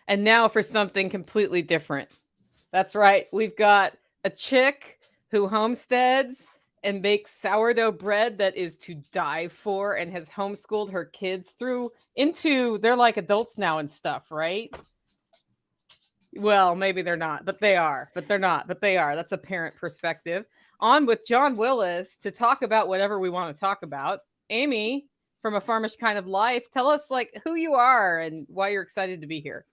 And now for something completely different. That's right. We've got a chick who homesteads and makes sourdough bread that is to die for and has homeschooled her kids through into they're like adults now and stuff, right? Well, maybe they're not, but they are. But they're not, but they are. That's a parent perspective. On with John Willis to talk about whatever we want to talk about. Amy, from A Farmish Kind of Life, tell us like who you are and why you're excited to be here.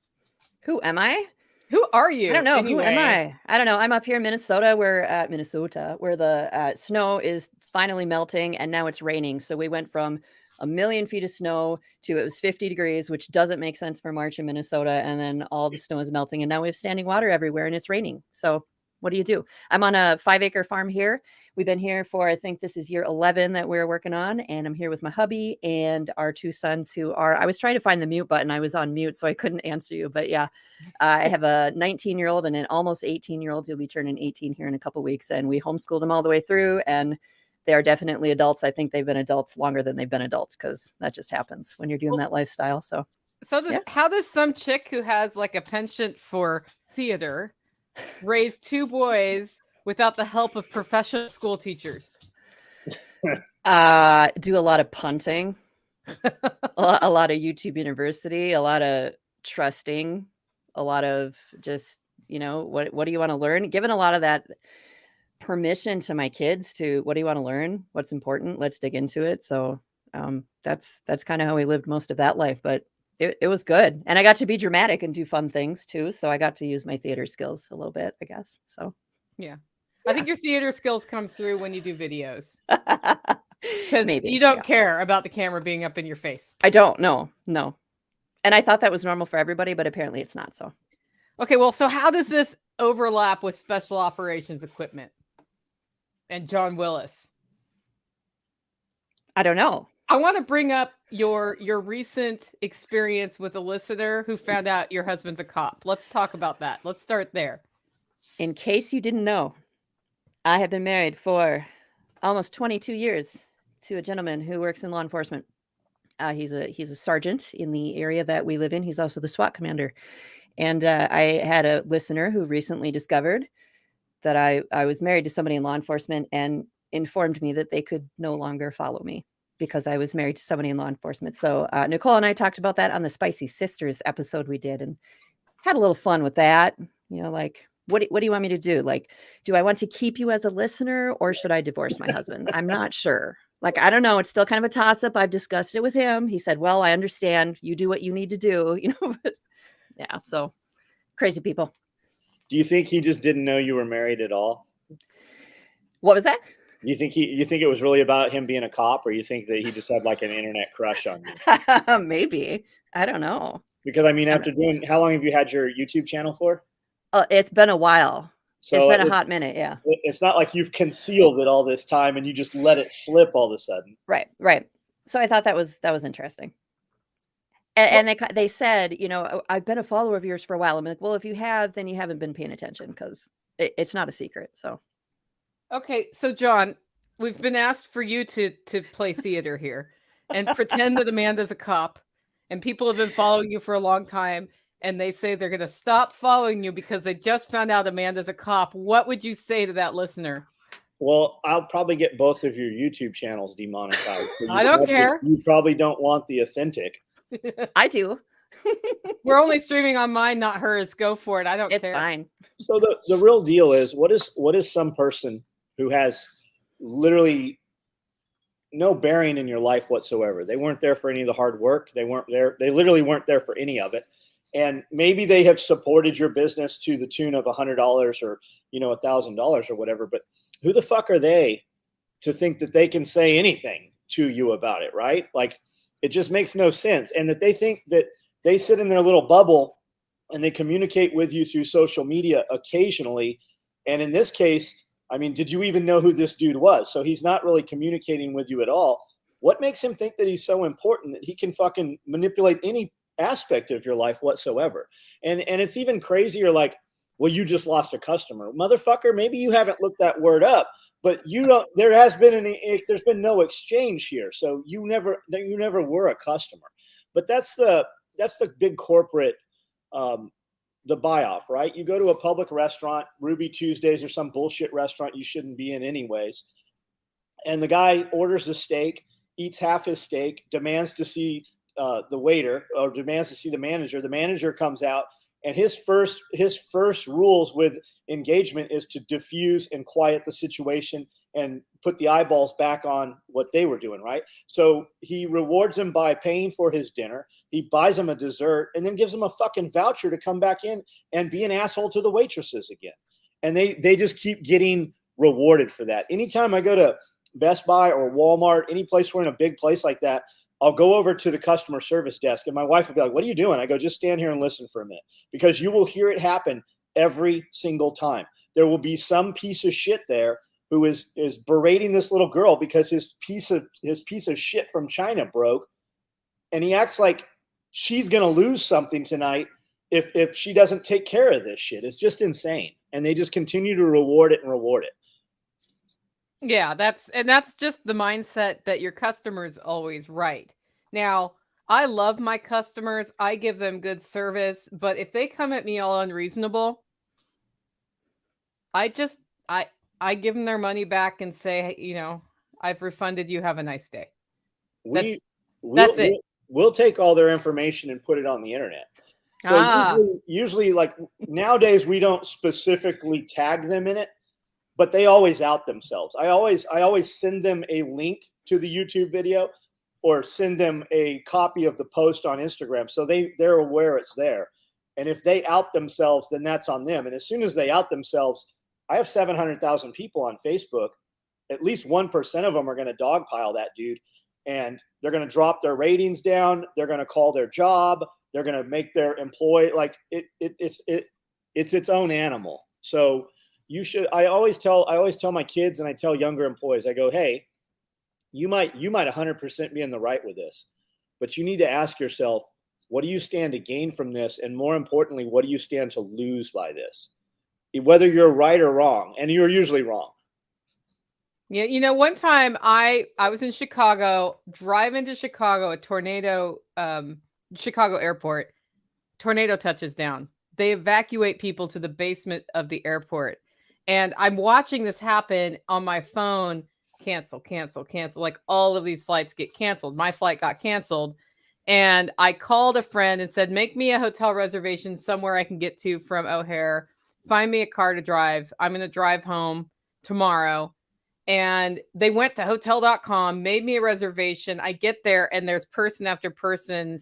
Who am I? Who are I don't you know. Who am anyway? I? I don't know. I'm up here in Minnesota. We're at Minnesota, where the snow is finally melting, and now it's raining. So we went from a million feet of snow to it was 50 degrees, which doesn't make sense for March in Minnesota. And then all the snow is melting, and now we have standing water everywhere, and it's raining. So what do you do? I'm on a 5-acre farm here. We've been here for, I think this is year 11 that we're working on. And I'm here with my hubby and our 2 sons who are, I was trying to find the mute button. I was on mute, so I couldn't answer you. But yeah, I have a 19-year-old and an almost 18-year-old. He'll be turning 18 here in a couple weeks. And we homeschooled them all the way through. And they are definitely adults. I think they've been adults longer than they've been adults because that just happens when you're doing that lifestyle. So, How does some chick who has like a penchant for theater raise 2 boys without the help of professional school teachers? Do a lot of punting, a lot of YouTube University, a lot of trusting, a lot of just, what do you want to learn? Given a lot of that permission to my kids to what do you want to learn? What's important? Let's dig into it. So that's kind of how we lived most of that life. But it was good. And I got to be dramatic and do fun things too. So I got to use my theater skills a little bit, I guess. So Yeah. I think your theater skills come through when you do videos. Because maybe you don't care about the camera being up in your face. I don't know. No. And I thought that was normal for everybody, but apparently it's not. So, okay, well, so how does this overlap with special operations equipment and John Willis? I don't know. I want to bring up your recent experience with a listener who found out your husband's a cop. Let's talk about that. Let's start there. In case you didn't know, I have been married for almost 22 years to a gentleman who works in law enforcement. He's a sergeant in the area that we live in. He's also the SWAT commander. And I had a listener who recently discovered that I was married to somebody in law enforcement and informed me that they could no longer follow me because I was married to somebody in law enforcement. So Nicole and I talked about that on the Spicy Sisters episode we did and had a little fun with that. Like, what do you want me to do? Like, do I want to keep you as a listener or should I divorce my husband? I'm not sure. Like, I don't know. It's still kind of a toss up. I've discussed it with him. He said, well, I understand. You do what you need to do, but yeah. So crazy people. Do you think he just didn't know you were married at all? What was that? You think it was really about him being a cop, or you think that he just had like an internet crush on you? Maybe. I don't know. Because I mean, after how long have you had your YouTube channel for? It's been a while. So it's been a hot minute. Yeah. It's not like you've concealed it all this time and you just let it slip all of a sudden. Right. So I thought that was interesting. And they said, I've been a follower of yours for a while. I'm like, well, if you have, then you haven't been paying attention because it's not a secret. So. Okay. So John, we've been asked for you to play theater here and pretend that Amanda's a cop and people have been following you for a long time. And they say they're going to stop following you because they just found out Amanda's a cop. What would you say to that listener? Well, I'll probably get both of your YouTube channels demonetized. So I don't care. You probably don't want the authentic. I do. We're only streaming on mine, not hers. Go for it. I don't care. It's fine. So the real deal is, what is some person who has literally no bearing in your life whatsoever? They weren't there for any of the hard work. They weren't there. They literally weren't there for any of it. And maybe they have supported your business to the tune of $100 or, $1,000 or whatever. But who the fuck are they to think that they can say anything to you about it, right? Like, it just makes no sense. And that they think that they sit in their little bubble and they communicate with you through social media occasionally. And in this case, I mean, did you even know who this dude was? So he's not really communicating with you at all. What makes him think that he's so important that he can fucking manipulate any aspect of your life whatsoever? And it's even crazier, like, well, you just lost a customer. Motherfucker, maybe you haven't looked that word up, but there's been no exchange here. So you never were a customer. But that's the big corporate the buy off, right? You go to a public restaurant, Ruby Tuesdays or some bullshit restaurant you shouldn't be in anyways. And the guy orders a steak, eats half his steak, demands to see the waiter or demands to see the manager. The manager comes out, and his first rules with engagement is to diffuse and quiet the situation and put the eyeballs back on what they were doing, right? So he rewards him by paying for his dinner. He buys him a dessert and then gives him a fucking voucher to come back in and be an asshole to the waitresses again. And they just keep getting rewarded for that. Anytime I go to Best Buy or Walmart, any place we're in a big place like that, I'll go over to the customer service desk and my wife will be like, "What are you doing?" I go, "Just stand here and listen for a minute," because you will hear it happen every single time. There will be some piece of shit there who is berating this little girl because his piece of shit from China broke, and he acts like she's going to lose something tonight if she doesn't take care of this shit. It's just insane. And they just continue to reward it and reward it. Yeah, that's just the mindset that your customer's always right. Now, I love my customers. I give them good service, but if they come at me all unreasonable, I give them their money back and say, I've refunded you. Have a nice day. That's it. We'll take all their information and put it on the internet. So usually, like nowadays, we don't specifically tag them in it, but they always out themselves. I always send them a link to the YouTube video or send them a copy of the post on Instagram, so they're aware it's there. And if they out themselves, then that's on them. And as soon as they out themselves, I have 700,000 people on Facebook. At least 1% of them are going to dogpile that dude, and they're going to drop their ratings down. They're going to call their job. They're going to make their employee like it's its own animal. So you should. I always tell my kids, and I tell younger employees, I go, hey, you might 100% be in the right with this, but you need to ask yourself, what do you stand to gain from this? And more importantly, what do you stand to lose by this? Whether you're right or wrong, and you're usually wrong. Yeah, one time I was in Chicago, driving to Chicago, a tornado, Chicago airport, tornado touches down. They evacuate people to the basement of the airport. And I'm watching this happen on my phone, cancel. Like all of these flights get canceled. My flight got canceled. And I called a friend and said, make me a hotel reservation somewhere I can get to from O'Hare. Find me a car to drive. I'm going to drive home tomorrow. And they went to hotel.com, made me a reservation. I get there and there's person after person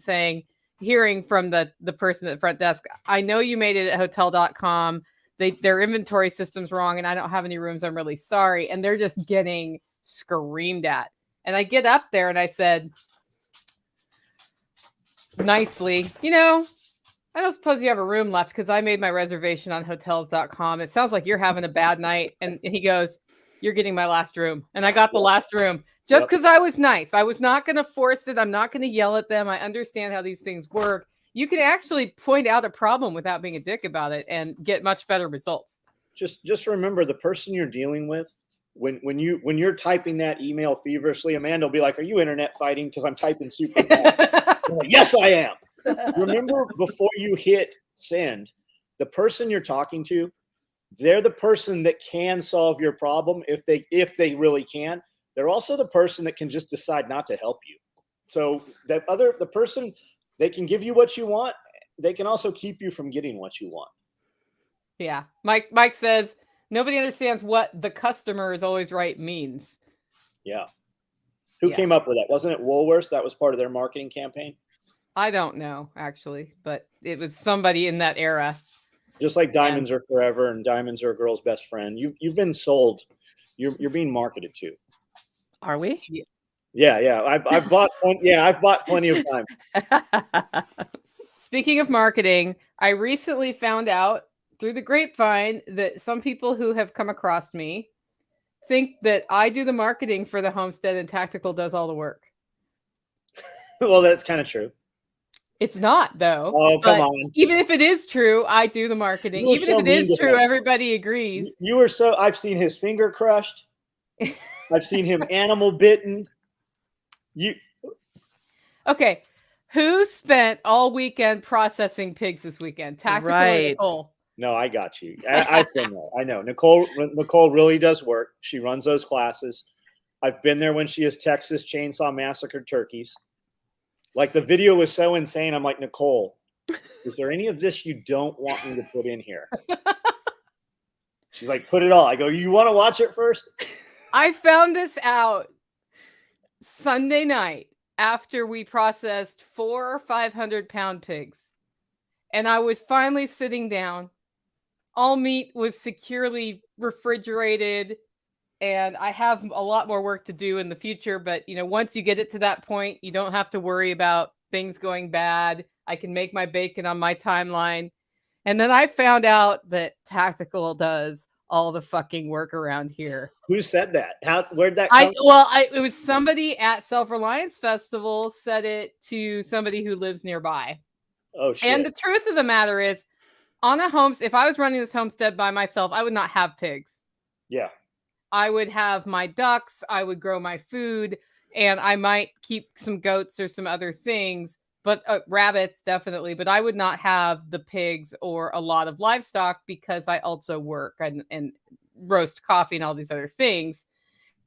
hearing from the person at the front desk, I know you made it at hotel.com. Their inventory system's wrong and I don't have any rooms. I'm really sorry. And they're just getting screamed at. And I get up there and I said, nicely, I don't suppose you have a room left because I made my reservation on hotels.com. It sounds like you're having a bad night. And he goes, you're getting my last room. And I got the last room just because I was nice. I was not going to force it. I'm not going to yell at them. I understand how these things work. You can actually point out a problem without being a dick about it and get much better results. Just remember the person you're dealing with. When you're typing that email feverishly, Amanda will be like, are you internet fighting? Because I'm typing super fast. Like, yes, I am. Remember, before you hit send, the person you're talking to, they're the person that can solve your problem if they really can. They're also the person that can just decide not to help you. So the person, they can give you what you want. They can also keep you from getting what you want. Yeah. Mike says, nobody understands what the customer is always right means. Yeah. Who came up with that? Wasn't it Woolworths? That was part of their marketing campaign. I don't know, actually, but it was somebody in that era. Just like diamonds are forever and diamonds are a girl's best friend. You've been sold. You're being marketed to. Are we? Yeah. I've bought plenty of times. Speaking of marketing, I recently found out through the grapevine that some people who have come across me think that I do the marketing for the homestead and Tactical does all the work. Well, that's kind of true. It's not, though. Oh, come on. Even if it is true, I do the marketing. Even if it is true, everybody agrees. I've seen his finger crushed. I've seen him animal bitten. Okay. Who spent all weekend processing pigs this weekend? Tactical or Right. Nicole? No, I got you. I've been there. I know. Nicole really does work. She runs those classes. I've been there when she has Texas Chainsaw Massacre turkeys. Like, the video was so insane. I'm like, Nicole, is there any of this you don't want me to put in here? She's like, put it all. I go, you want to watch it first? I found this out Sunday night after we processed 400 or 500-pound pigs. And I was finally sitting down. All meat was securely refrigerated. And I have a lot more work to do in the future. But, once you get it to that point, you don't have to worry about things going bad. I can make my bacon on my timeline. And then I found out that Tactical does all the fucking work around here. Who said that? Where'd that come from? It was somebody at Self-Reliance Festival said it to somebody who lives nearby. Oh, shit. And the truth of the matter is, if I was running this homestead by myself, I would not have pigs. Yeah. I would have my ducks, I would grow my food, and I might keep some goats or some other things, but rabbits definitely, but I would not have the pigs or a lot of livestock because I also work and roast coffee and all these other things.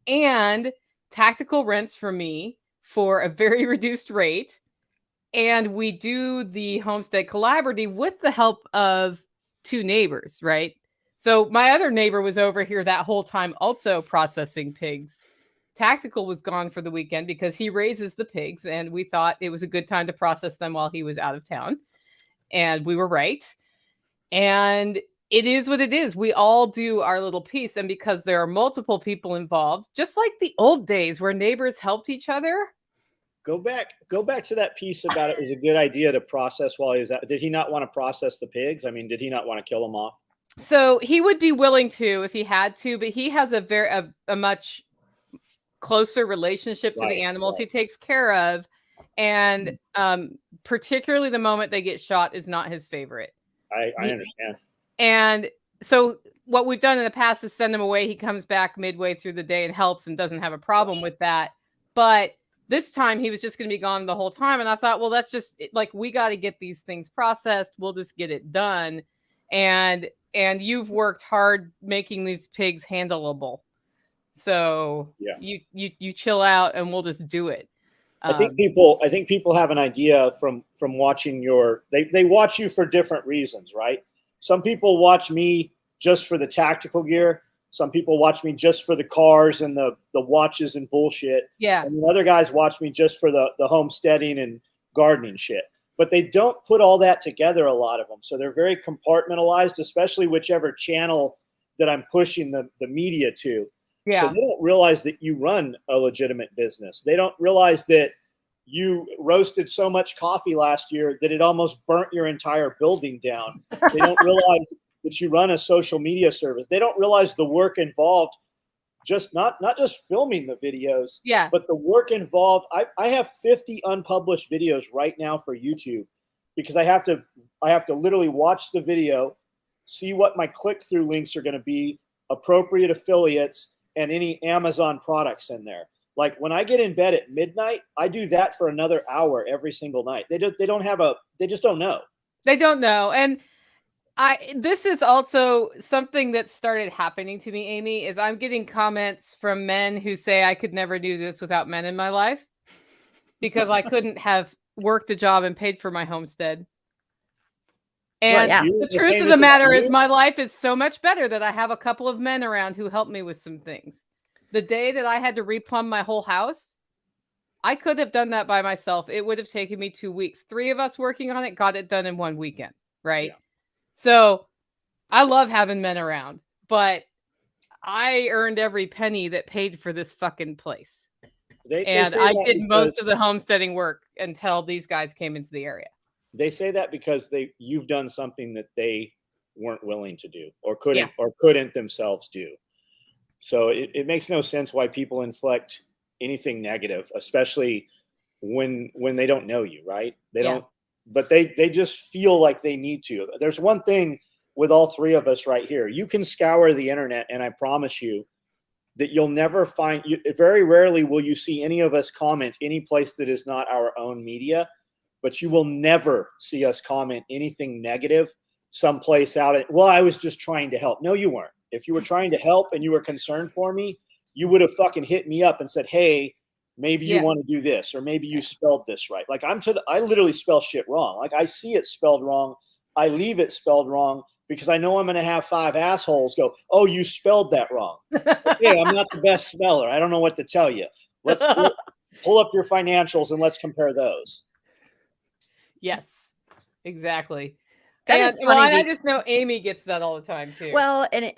And Tactical rents from me for a very reduced rate. And we do the Homestead Collaborative with the help of 2 neighbors, right? So my other neighbor was over here that whole time also processing pigs. Tactical was gone for the weekend because he raises the pigs, and we thought it was a good time to process them while he was out of town. And we were right. And it is what it is. We all do our little piece. And because there are multiple people involved, just like the old days where neighbors helped each other. Go back to that piece about it was a good idea to process while he was out. Did he not want to process the pigs? I mean, did he not want to kill them off? So he would be willing to if he had to, but he has a much closer relationship to the animals he takes care of. And particularly the moment they get shot is not his favorite. I understand. And so what we've done in the past is send him away. He comes back midway through the day and helps and doesn't have a problem with that. But this time he was just going to be gone the whole time. And I thought, well, that's just like, we got to get these things processed. We'll just get it done. And you've worked hard making these pigs handleable. So yeah, you chill out and we'll just do it. I think people have an idea from watching they watch you for different reasons, right? Some people watch me just for the tactical gear. Some people watch me just for the cars and the watches and bullshit. Yeah. And the other guys watch me just for the homesteading and gardening shit. But they don't put all that together, a lot of them. So they're very compartmentalized, especially whichever channel that I'm pushing the media to. Yeah. So they don't realize that you run a legitimate business. They don't realize that you roasted so much coffee last year that it almost burnt your entire building down. They don't realize that you run a social media service. They don't realize the work involved, just not just filming the videos, but the work involved. I have 50 unpublished videos right now for YouTube because I have to literally watch the video, see what my click-through links are going to be, appropriate affiliates, and any Amazon products in there. Like when I get in bed at midnight, I do that for another hour every single night. They just don't know. They don't know. And this is also something that started happening to me, Amy, is I'm getting comments from men who say I could never do this without men in my life because I couldn't have worked a job and paid for my homestead. And the truth of the matter is my life is so much better that I have a couple of men around who help me with some things. The day that I had to replumb my whole house, I could have done that by myself. It would have taken me 2 weeks. 3 of us working on it got it done in 1 weekend, right? Yeah. So I love having men around, but I earned every penny that paid for this fucking place. I did most of the homesteading work until these guys came into the area. They say that because you've done something that they weren't willing to do or couldn't themselves do. So it makes no sense why people inflict anything negative, especially when they don't know you, right? They don't, but they just feel like they need to. There's one thing with all 3 of us right here. You can scour the internet, and I promise you that you'll never very rarely will you see any of us comment any place that is not our own media. but you will never see us comment anything negative someplace out. Well, I was just trying to help. No, you weren't. If you were trying to help and you were concerned for me, you would have fucking hit me up and said, hey, maybe you want to do this, or maybe you spelled this right. Like I literally spell shit wrong. Like I see it spelled wrong. I leave it spelled wrong because I know I'm going to have 5 assholes go, oh, you spelled that wrong. Okay, I'm not the best speller. I don't know what to tell you. Let's pull up your financials and let's compare those. Yes, exactly. That and is funny. I just know Amy gets that all the time too. Well, and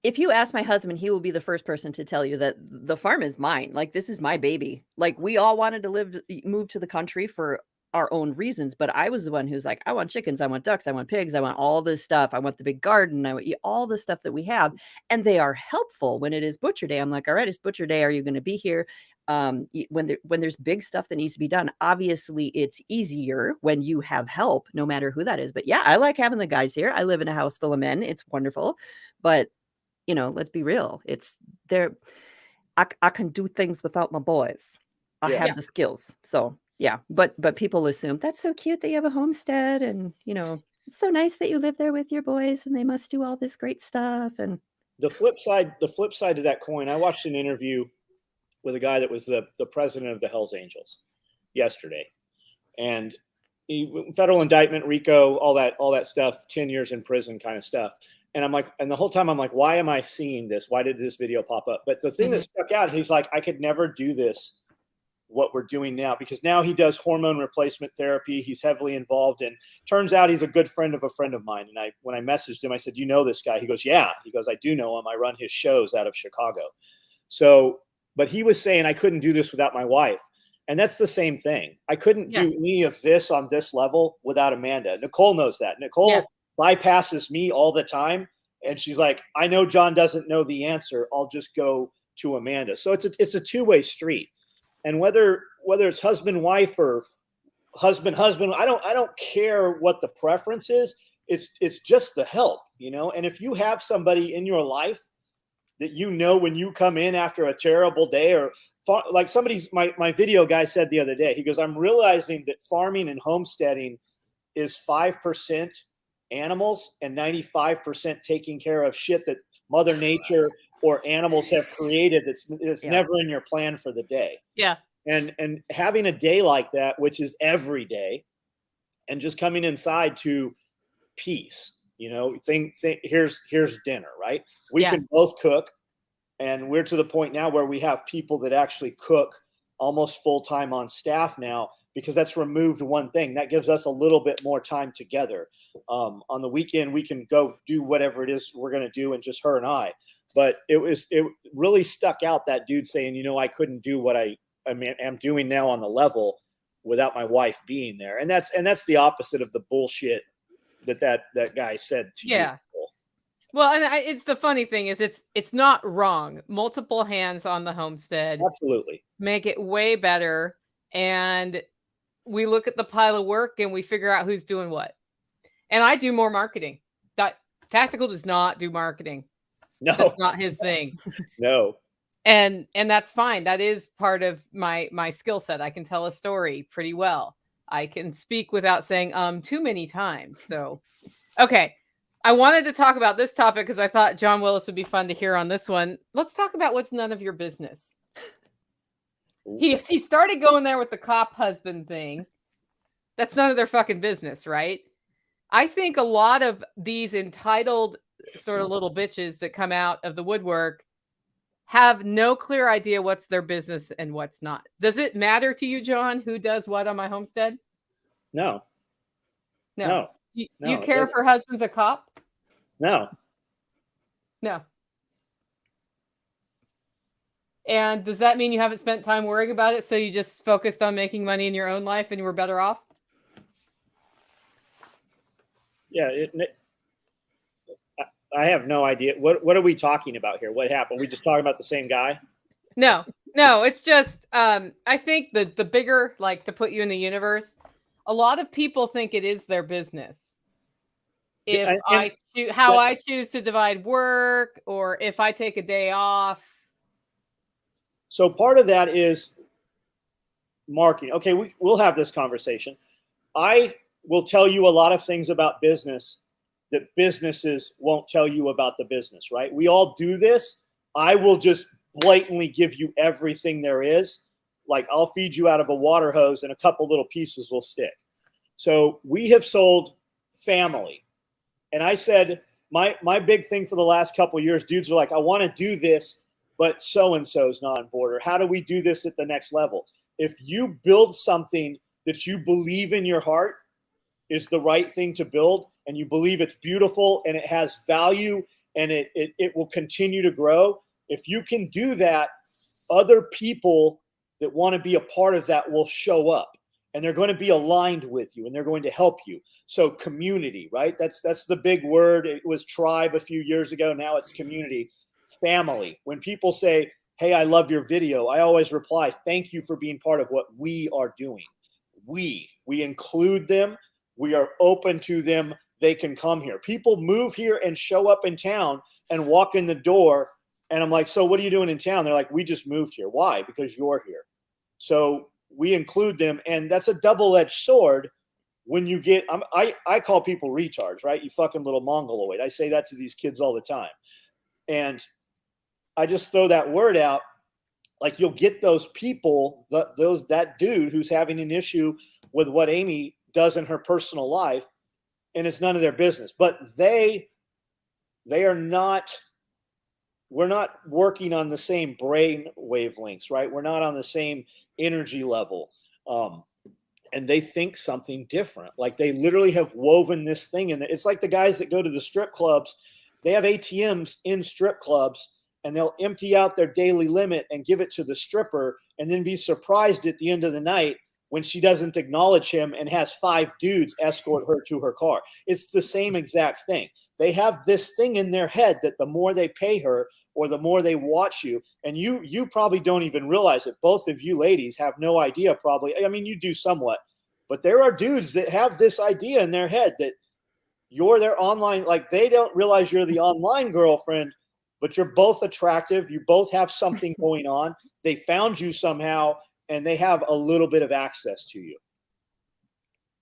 if you ask my husband, he will be the first person to tell you that the farm is mine. Like, this is my baby. Like, we all wanted to move to the country for our own reasons, but I was the one who's like, I want chickens, I want ducks, I want pigs, I want all this stuff, I want the big garden, I want all the stuff that we have, and they are helpful when it is butcher day. I'm like, all right, it's butcher day, are you going to be here? When there's big stuff that needs to be done, obviously it's easier when you have help, no matter who that is. But yeah, I like having the guys here. I live in a house full of men. It's wonderful, but let's be real. It's there. I can do things without my boys. I have the skills. So yeah, but people assume that's so cute that you have a homestead, and it's so nice that you live there with your boys, and they must do all this great stuff. And the flip side to that coin, I watched an interview with a guy that was the president of the Hells Angels yesterday, and federal indictment, RICO, all that stuff, 10 years in prison kind of stuff. And I'm like, and the whole time I'm like, why am I seeing this? Why did this video pop up? But the thing that stuck out, he's like, I could never do this, what we're doing now, because now he does hormone replacement therapy. He's heavily involved, and turns out he's a good friend of a friend of mine. And when I messaged him, I said, you know this guy? He goes, yeah. He goes, I do know him. I run his shows out of Chicago. So, but he was saying I couldn't do this without my wife. And that's the same thing. I couldn't do any of this on this level without Amanda. Nicole knows that. Nicole bypasses me all the time. And she's like, I know John doesn't know the answer. I'll just go to Amanda. So it's a two-way street. And whether it's husband, wife, or husband, I don't care what the preference is. It's just the help, And if you have somebody in your life that when you come in after a terrible day, or like my video guy said the other day, he goes, I'm realizing that farming and homesteading is 5% animals and 95% taking care of shit that Mother Nature or animals have created that's never in your plan for the day. Yeah. And having a day like that, which is every day, and just coming inside to peace, here's dinner, right? We can both cook, and we're to the point now where we have people that actually cook almost full time on staff now, because that's removed one thing that gives us a little bit more time together. On the weekend, we can go do whatever it is we're going to do, and just her and I. But it really stuck out, that dude saying, I couldn't do what I'm doing now on the level without my wife being there. And that's the opposite of the bullshit that guy said to you. Well, and it's the funny thing is it's not wrong. Multiple hands on the homestead. Absolutely. Make it way better. And we look at the pile of work and we figure out who's doing what. And I do more marketing. Tactical does not do marketing. No. That's not his thing. No. And that's fine. That is part of my skill set. I can tell a story pretty well. I can speak without saying too many times. So, okay. I wanted to talk about this topic because I thought John Willis would be fun to hear on this one. Let's talk about what's none of your business. He started going there with the cop husband thing. That's none of their fucking business, right? I think a lot of these entitled sort of little bitches that come out of the woodwork have no clear idea what's their business and what's not. Does it matter to you, John, who does what on my homestead? No. Do you care if her husband's a cop? No. And does that mean you haven't spent time worrying about it, so you just focused on making money in your own life and you were better off? Yeah. I have no idea. What are we talking about here? What happened? Are we just talking about the same guy? No, it's just, I think the bigger, like, to put you in the universe, a lot of people think it is their business. If I choose to divide work, or if I take a day off. So part of that is marketing. Okay, we'll have this conversation. I will tell you a lot of things about business that businesses won't tell you about the business, right? We all do this. I will just blatantly give you everything there is. Like I'll feed you out of a water hose and a couple little pieces will stick. So we have sold family. And I said, my big thing for the last couple of years, dudes are like, I want to do this, but so-and-so's not on board. Or how do we do this at the next level? If you build something that you believe in your heart is the right thing to build, and you believe it's beautiful and it has value and it will continue to grow, if you can do that, other people that want to be a part of that will show up, and they're going to be aligned with you and they're going to help you. So community, right? That's the big word. It was tribe a few years ago. Now it's community. Family. When people say, hey, I love your video, I always reply, thank you for being part of what we are doing. We include them. We are open to them. They can come here. People move here and show up in town and walk in the door. And I'm like, so what are you doing in town? They're like, we just moved here. Why? Because you're here. So we include them. And that's a double-edged sword. When you get, I call people retards, right? You fucking little mongoloid. I say that to these kids all the time. And I just throw that word out. Like you'll get those people, that dude who's having an issue with what Amy does in her personal life, and it's none of their business. But they are not, we're not working on the same brain wavelengths, right? We're not on the same energy level. And they think something different. Like they literally have woven this thing in there. It's like the guys that go to the strip clubs. They have ATMs in strip clubs, and they'll empty out their daily limit and give it to the stripper, and then be surprised at the end of the night when she doesn't acknowledge him and has 5 dudes escort her to her car. It's the same exact thing. They have this thing in their head that the more they pay her or the more they watch you, and you probably don't even realize it. Both of you ladies have no idea probably. I mean, you do somewhat, but there are dudes that have this idea in their head that you're their online, like they don't realize you're the online girlfriend, but you're both attractive. You both have something going on. They found you somehow, and they have a little bit of access to you.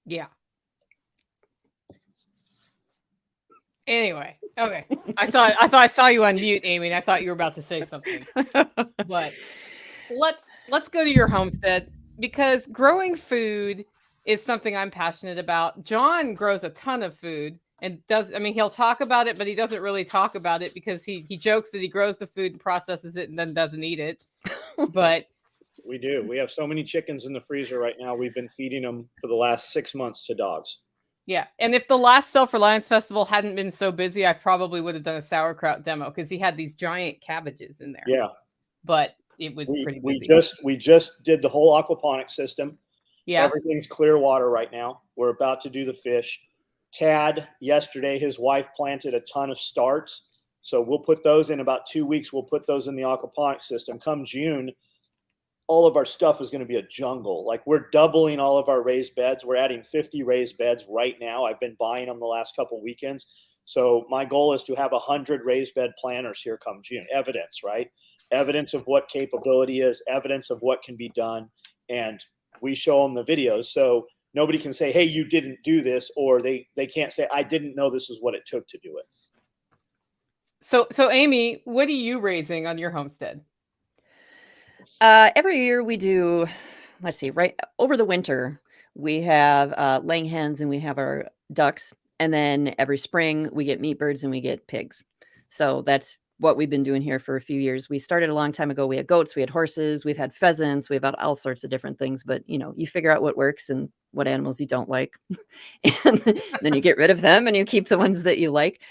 Yeah. Anyway, okay. I thought I saw you on mute, Amy, and I thought you were about to say something. But let's go to your homestead, because growing food is something I'm passionate about. John grows a ton of food and he'll talk about it, but he doesn't really talk about it because he jokes that he grows the food and processes it and then doesn't eat it. But we do. We have so many chickens in the freezer right now. We've been feeding them for the last 6 months to dogs. Yeah. And if the last Self-Reliance Festival hadn't been so busy, I probably would have done a sauerkraut demo, because he had these giant cabbages in there. Yeah. But it was pretty busy. We just did the whole aquaponics system. Yeah. Everything's clear water right now. We're about to do the fish. Tad, yesterday, his wife planted a ton of starts. So we'll put those in about 2 weeks. We'll put those in the aquaponics system. Come June, all of our stuff is going to be a jungle. Like we're doubling all of our raised beds. We're adding 50 raised beds right now. I've been buying them the last couple of weekends. So my goal is to have 100 raised bed planners here come June. Evidence, right? Evidence of what capability is, evidence of what can be done. And we show them the videos. So nobody can say, hey, you didn't do this, or they can't say, I didn't know this is what it took to do it. So Amy, what are you raising on your homestead? Every year we do, let's see, right over the winter, we have laying hens and we have our ducks. And then every spring we get meat birds and we get pigs. So that's what we've been doing here for a few years. We started a long time ago. We had goats, we had horses, we've had pheasants, we've had all sorts of different things. But, you figure out what works and what animals you don't like. And then you get rid of them and you keep the ones that you like.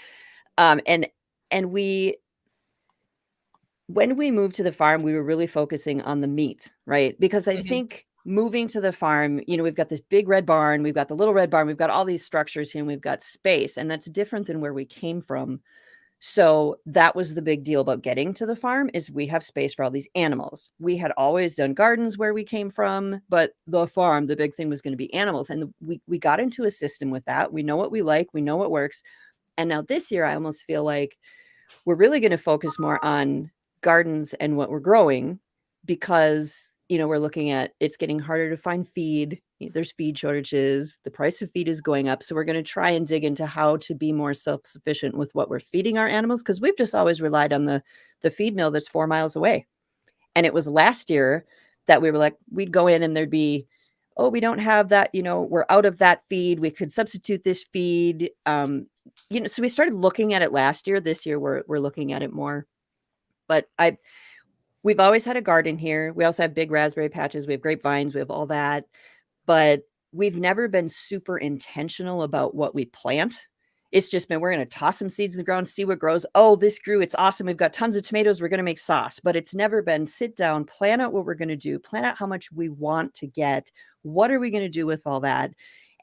When we moved to the farm, we were really focusing on the meat, right? Because I think moving to the farm, we've got this big red barn, we've got the little red barn, we've got all these structures here, and we've got space, and that's different than where we came from. So that was the big deal about getting to the farm, is we have space for all these animals. We had always done gardens where we came from, but the farm, the big thing was going to be animals. And we got into a system with that. We know what we like, we know what works. And now this year, I almost feel like we're really going to focus more on gardens and what we're growing, because we're looking at it's getting harder to find feed. There's feed shortages. The price of feed is going up. So we're going to try and dig into how to be more self-sufficient with what we're feeding our animals, because we've just always relied on the feed mill that's 4 miles away. And it was last year that we were like, we'd go in and there'd be, oh, we don't have that, we're out of that feed. We could substitute this feed. So we started looking at it last year. This year we're looking at it more. But we've always had a garden here. We also have big raspberry patches. We have grapevines. We have all that. But we've never been super intentional about what we plant. It's just been, we're going to toss some seeds in the ground, see what grows. Oh, this grew. It's awesome. We've got tons of tomatoes. We're going to make sauce. But it's never been sit down, plan out what we're going to do, plan out how much we want to get. What are we going to do with all that?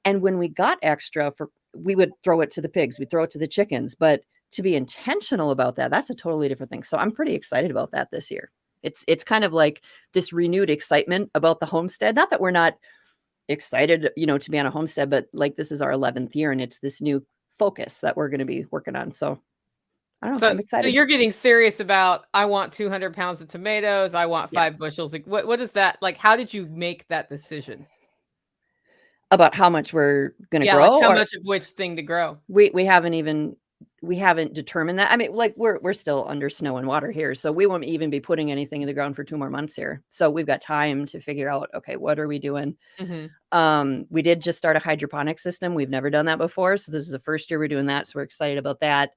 And when we got extra, we would throw it to the pigs. We'd throw it to the chickens. But to be intentional about that, that's a totally different thing. So I'm pretty excited about that this year. It's kind of like this renewed excitement about the homestead. Not that we're not excited, to be on a homestead, but like this is our 11th year and it's this new focus that we're going to be working on. So I don't know. I'm excited. So you're getting serious about, I want 200 pounds of tomatoes. I want 5 bushels. Like what is that? Like, how did you make that decision? About how much we're going to grow? Like how much of which thing to grow? We haven't determined that. I mean, like we're still under snow and water here. So we won't even be putting anything in the ground for 2 more months here. So we've got time to figure out, okay, what are we doing? Mm-hmm. We did just start a hydroponic system. We've never done that before. So this is the first year we're doing that. So we're excited about that.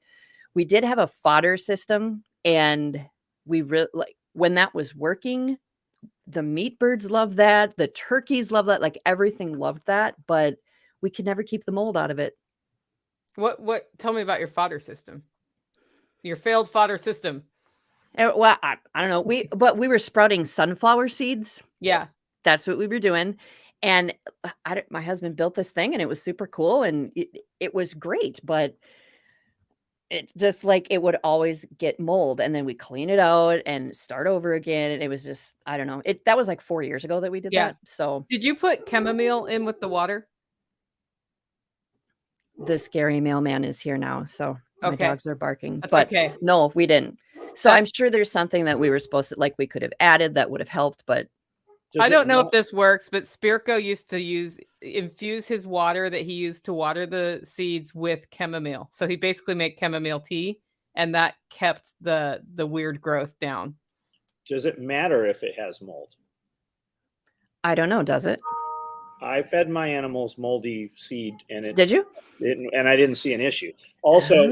We did have a fodder system and we really like when that was working, the meat birds loved that. The turkeys loved that. Like everything loved that, but we could never keep the mold out of it. What tell me about your fodder system, your failed fodder system. Well, I don't know. We were sprouting sunflower seeds. Yeah. That's what we were doing. And my husband built this thing and it was super cool and it was great, but it's just like it would always get mold and then we clean it out and start over again. And it was just, I don't know. That was like 4 years ago that we did that. So did you put chamomile in with the water? The scary mailman is here now. So my dogs are barking. That's but okay. No, we didn't. So I'm sure there's something that we were supposed to, like we could have added that would have helped, but I don't know if this works, but Spirko used to infuse his water that he used to water the seeds with chamomile. So he basically made chamomile tea and that kept the weird growth down. Does it matter if it has mold? I don't know. Does it? I fed my animals moldy seed and Did you? And I didn't see an issue. Also,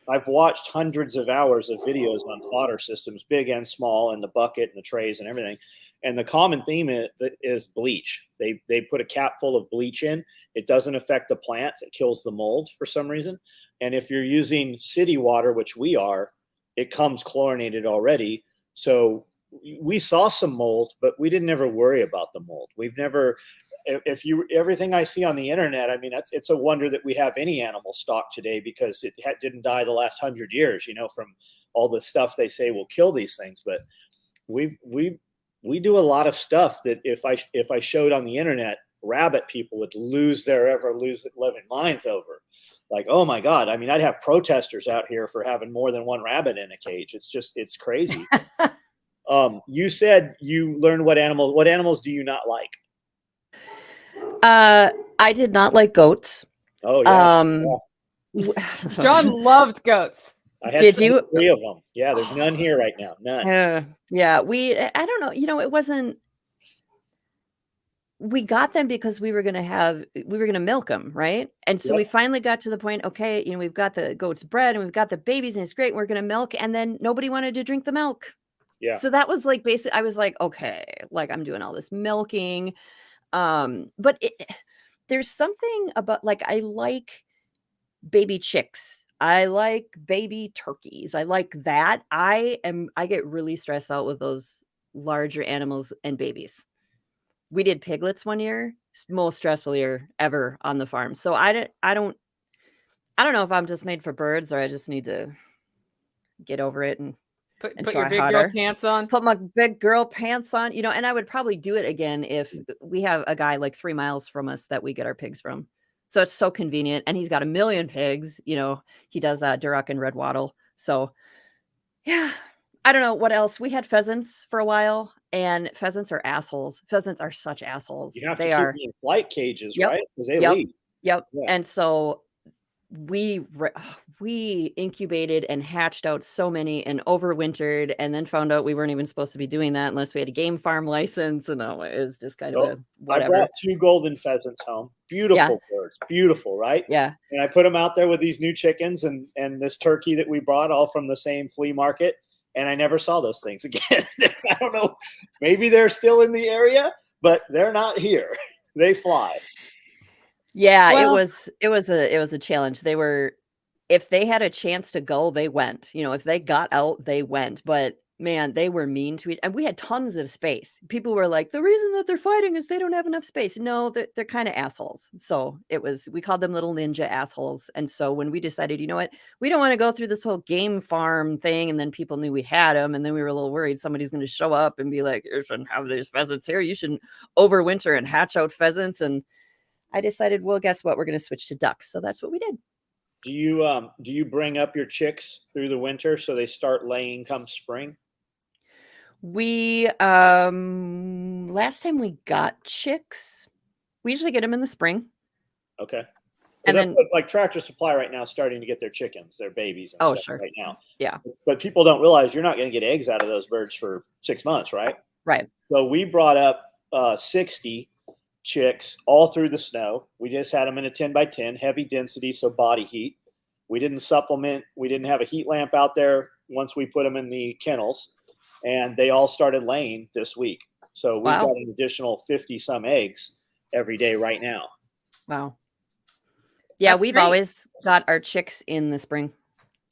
I've watched hundreds of hours of videos on fodder systems, big and small, and the bucket and the trays and everything. And the common theme is bleach. They put a cap full of bleach in. It doesn't affect the plants. It kills the mold for some reason. And if you're using city water, which we are, it comes chlorinated already. So we saw some mold, but we didn't ever worry about the mold. We've never, everything I see on the internet, I mean, it's a wonder that we have any animal stock today because it didn't die the last 100 years, from all the stuff they say will kill these things. But we do a lot of stuff that if I showed on the internet, rabbit people would lose their living minds over. Like, oh my God. I mean, I'd have protesters out here for having more than one rabbit in a cage. It's crazy. You said you learned what animals do you not like? I did not like goats. Oh yeah. John loved goats. Did you? 3 of them. Yeah, there's none here right now. None. Yeah, I don't know. It wasn't. We got them because we were going to milk them, right? And so we finally got to the point, okay, we've got the goat's bred and we've got the babies and it's great. And we're going to milk. And then nobody wanted to drink the milk. Yeah. So that was like, basically, I was like, okay, like I'm doing all this milking. But there's something about, like, I like baby chicks. I like baby turkeys. I like that. I get really stressed out with those larger animals and babies. We did piglets one year, most stressful year ever on the farm. So I don't know if I'm just made for birds or I just need to get over it and put try your big harder. girl pants on. Put my big girl pants on, and I would probably do it again if we have a guy like 3 miles from us that we get our pigs from. So it's so convenient. And he's got 1 million pigs, he does Duroc and red wattle. So yeah, I don't know what else. We had pheasants for a while. And pheasants are assholes. Pheasants are such assholes. You have to They keep are. them in flight cages, Yep. right? Because they Yep. leave. Yep. Yeah. And so we incubated and hatched out so many and overwintered, and then found out we weren't even supposed to be doing that unless we had a game farm license. And it was just kind of Nope. a I whatever. brought 2 golden pheasants home. Beautiful birds. Beautiful, right? Yeah. And I put them out there with these new chickens and this turkey that we brought, all from the same flea market. And I never saw those things again. I don't know. Maybe they're still in the area, but they're not here. They fly. Yeah, Well- it was a challenge. They were, if they had a chance to go, they went. You know, if they got out, they went. But man, they were mean to each, and we had tons of space. People were like, the reason that they're fighting is they don't have enough space. No, they're kind of assholes. So we called them little ninja assholes. And so when we decided, you know what, we don't want to go through this whole game farm thing, and then people knew we had them, and then we were a little worried somebody's going to show up and be like, you shouldn't have these pheasants here. You shouldn't overwinter and hatch out pheasants. And I decided, well, guess what? We're going to switch to ducks. So that's what we did. Do you bring up your chicks through the winter so they start laying come spring? We last time we got chicks, we usually get them in the spring. Okay. And That's then- what, like Tractor Supply right now is starting to get their chickens, their babies and Oh, stuff sure. right now. Yeah. But people don't realize you're not going to get eggs out of those birds for 6 months, right? Right. So we brought up 60 chicks all through the snow. We just had them in a 10 by 10, heavy density, so body heat. We didn't supplement. We didn't have a heat lamp out there once we put them in the kennels, and they all started laying this week. So we've Wow. got an additional 50 some eggs every day right now. Wow. Yeah, That's we've great. always got our chicks in the spring,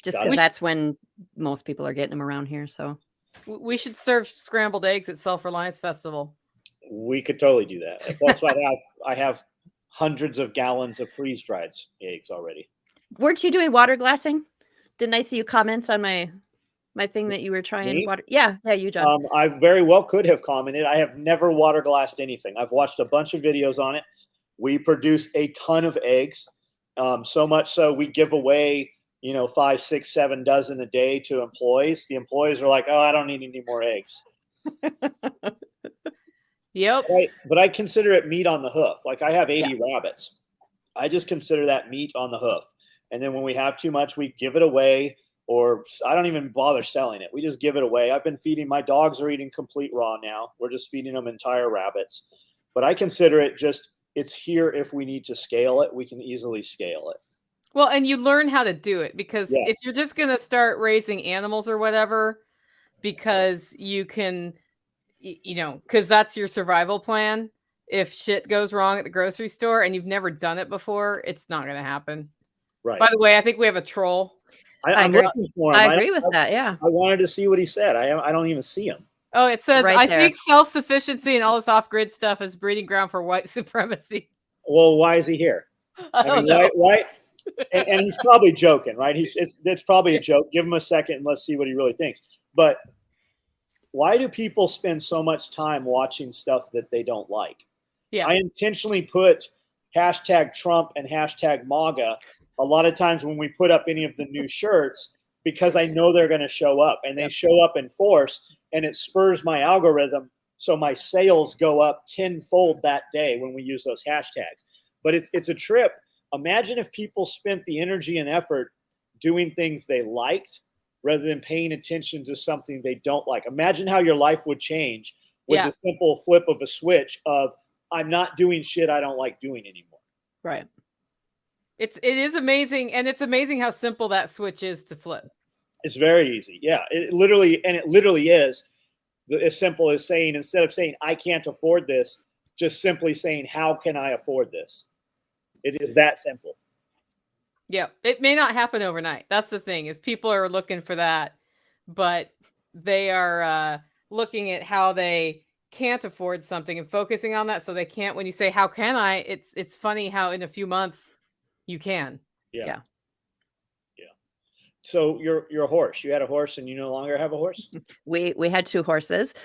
just Got because it. that's when most people are getting them around here. So We should serve scrambled eggs at Self-Reliance Festival. We could totally do that. Plus, I have hundreds of gallons of freeze dried eggs already. weren't you doing water glassing? Didn't I see you comment on my thing that you were trying Me? water? Yeah, you, John. I very well could have commented. I have never water glassed anything. I've watched a bunch of videos on it. We produce a ton of eggs, so much so we give away, 5, 6, 7 dozen a day to employees. The employees are like, "Oh, I don't need any more eggs." Yep. But I consider it meat on the hoof. Like I have 80 rabbits. I just consider that meat on the hoof. And then when we have too much, we give it away, or I don't even bother selling it. We just give it away. I've been feeding, my dogs are eating complete raw now. We're just feeding them entire rabbits. But I consider it just, it's here if we need to scale it, we can easily scale it. Well, and you learn how to do it, because Yeah. if you're just going to start raising animals or whatever, because you can, because that's your survival plan. If shit goes wrong at the grocery store and you've never done it before, it's not going to happen. Right. By the way, I think we have a troll. I'm agree. looking for him. I agree with that. Yeah. I wanted to see what he said. I don't even see him. Oh, it says, Right I there. think self-sufficiency and all this off-grid stuff is breeding ground for white supremacy. Well, why is he here? I don't know. Why? And he's probably joking, right? It's probably a joke. Give him a second and let's see what he really thinks. But why do people spend so much time watching stuff that they don't like? Yeah. I intentionally put hashtag Trump and hashtag MAGA a lot of times when we put up any of the new shirts, because I know they're going to show up, and they show up in force, and it spurs my algorithm. So my sales go up tenfold that day when we use those hashtags. But it's a trip. Imagine if people spent the energy and effort doing things they liked rather than paying attention to something they don't like. Imagine how your life would change with the simple flip of a switch of, I'm not doing shit I don't like doing anymore. Right. It is amazing, and it's amazing how simple that switch is to flip. It's very easy. Yeah, it literally is as simple as saying, instead of saying I can't afford this, just simply saying how can I afford this? It is that simple. Yeah, it may not happen overnight. That's the thing, is people are looking for that, but they are looking at how they can't afford something and focusing on that, so they can't. When you say how can I, it's funny how in a few months you can. Yeah. So your horse, you had a horse and you no longer have a horse? We had 2 horses.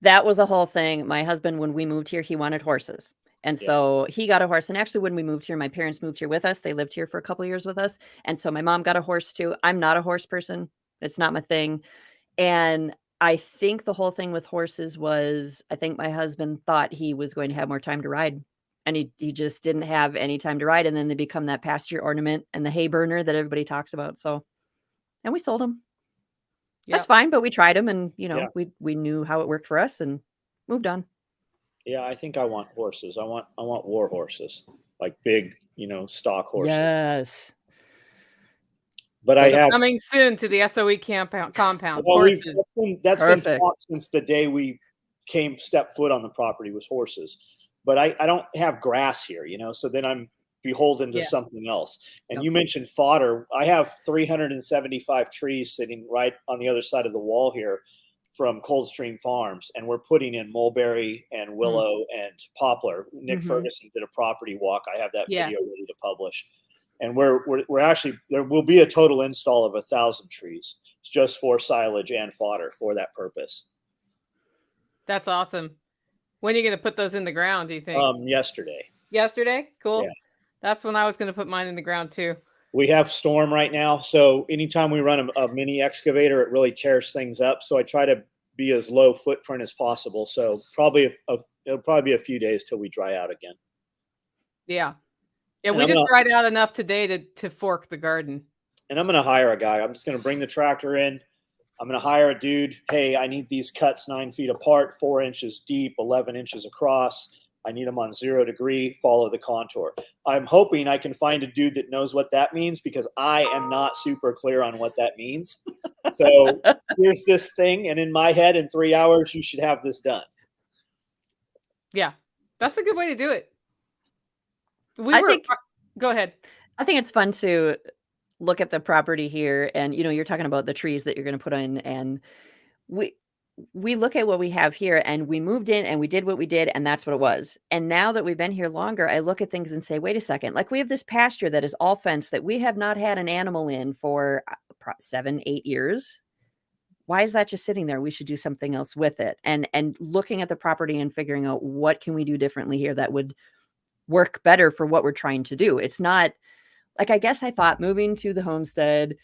That was a whole thing. My husband, when we moved here, he wanted horses. And so he got a horse. And actually, when we moved here, my parents moved here with us. They lived here for a couple of years with us. And so my mom got a horse too. I'm not a horse person. It's not my thing. And I think the whole thing with horses was, I think my husband thought he was going to have more time to ride, and he just didn't have any time to ride, and then they become that pasture ornament and the hay burner that everybody talks about. So, and we sold them. That's Yep. fine, but we tried them, and Yeah. we knew how it worked for us and moved on. Yeah, I think I want horses. I want war horses, like big, stock horses. Yes. But I So have coming soon to the SOE compound. well, Horses. that's been Perfect. taught since the day we stepped foot on the property was horses. But I don't have grass here, so then I'm beholden to Yeah. something else. And Yep. you mentioned fodder. I have 375 trees sitting right on the other side of the wall here from Coldstream Farms, and we're putting in mulberry and willow and poplar. Nick Mhm. Ferguson did a property walk. I have that Yeah. video ready to publish. And we're actually, there will be a total install of 1,000 trees just for silage and fodder for that purpose. That's awesome. When are you going to put those in the ground, do you think? Yesterday. Yesterday? Cool. Yeah. That's when I was going to put mine in the ground too. We have storm right now, so anytime we run a mini excavator, it really tears things up. So I try to be as low footprint as possible. So it'll probably be a few days till we dry out again. Yeah. Yeah, And we I'm just not- dried out enough today to fork the garden. And I'm going to hire a guy. I'm just going to bring the tractor in. I'm going to hire a dude. Hey, I need these cuts 9 feet apart, 4 inches deep, 11 inches across. I need them on 0 degree, follow the contour. I'm hoping I can find a dude that knows what that means, because I am not super clear on what that means. So here's this thing, and in my head, in 3 hours, you should have this done. Yeah. That's a good way to do it. Go ahead. I think it's fun to look at the property here, and you're talking about the trees that you're going to put in, and we look at what we have here, and we moved in and we did what we did, and that's what it was. And now that we've been here longer, I look at things and say, wait a second, like we have this pasture that is all fenced that we have not had an animal in for 7, 8 years. Why is that just sitting there? We should do something else with it. And looking at the property and figuring out what can we do differently here that would work better for what we're trying to do. It's not like, I guess I thought moving to the homestead,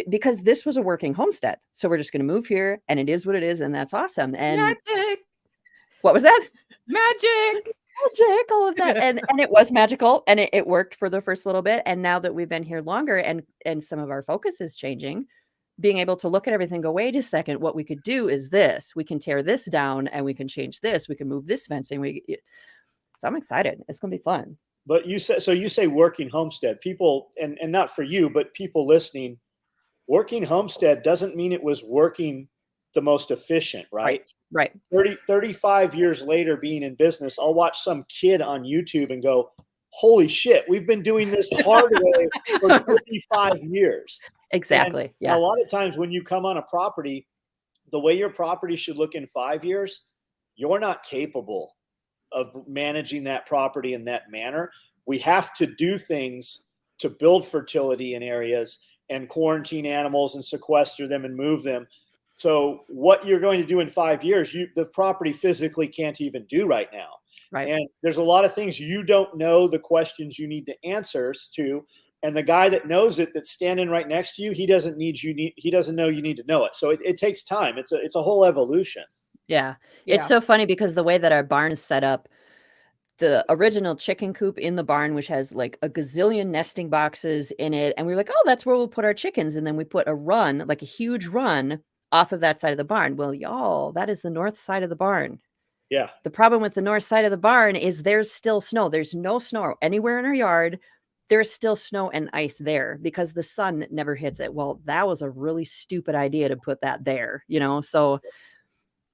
because this was a working homestead. So we're just going to move here, and it is what it is. And that's awesome. And Magic. What was that? Magic. Magic, all of that. And it was magical, and it worked for the first little bit. And now that we've been here longer, and some of our focus is changing, being able to look at everything, go, wait a second, what we could do is this. We can tear this down, and we can change this. We can move this fencing. So I'm excited. It's going to be fun. But you say working homestead. People, and not for you, but people listening, working homestead doesn't mean it was working the most efficient, right? Right. 35 years later being in business, I'll watch some kid on YouTube and go, holy shit, we've been doing this hard way for 35 years. Exactly. And Yeah. a lot of times when you come on a property, the way your property should look in 5 years, you're not capable of managing that property in that manner. We have to do things to build fertility in areas and quarantine animals and sequester them and move them. So what you're going to do in 5 years, the property physically can't even do right now. Right. And there's a lot of things you don't know the questions you need the answers to. And the guy that knows it, that's standing right next to you, he doesn't know you need to know it. So it takes time. It's a whole evolution. Yeah. It's so funny because the way that our barn is set up, the original chicken coop in the barn, which has like a gazillion nesting boxes in it. And we were like, oh, that's where we'll put our chickens. And then we put a run, like a huge run off of that side of the barn. Well, y'all, that is the north side of the barn. Yeah. The problem with the north side of the barn is there's still snow. There's no snow anywhere in our yard. There's still snow and ice there because the sun never hits it. Well, that was a really stupid idea to put that there, so,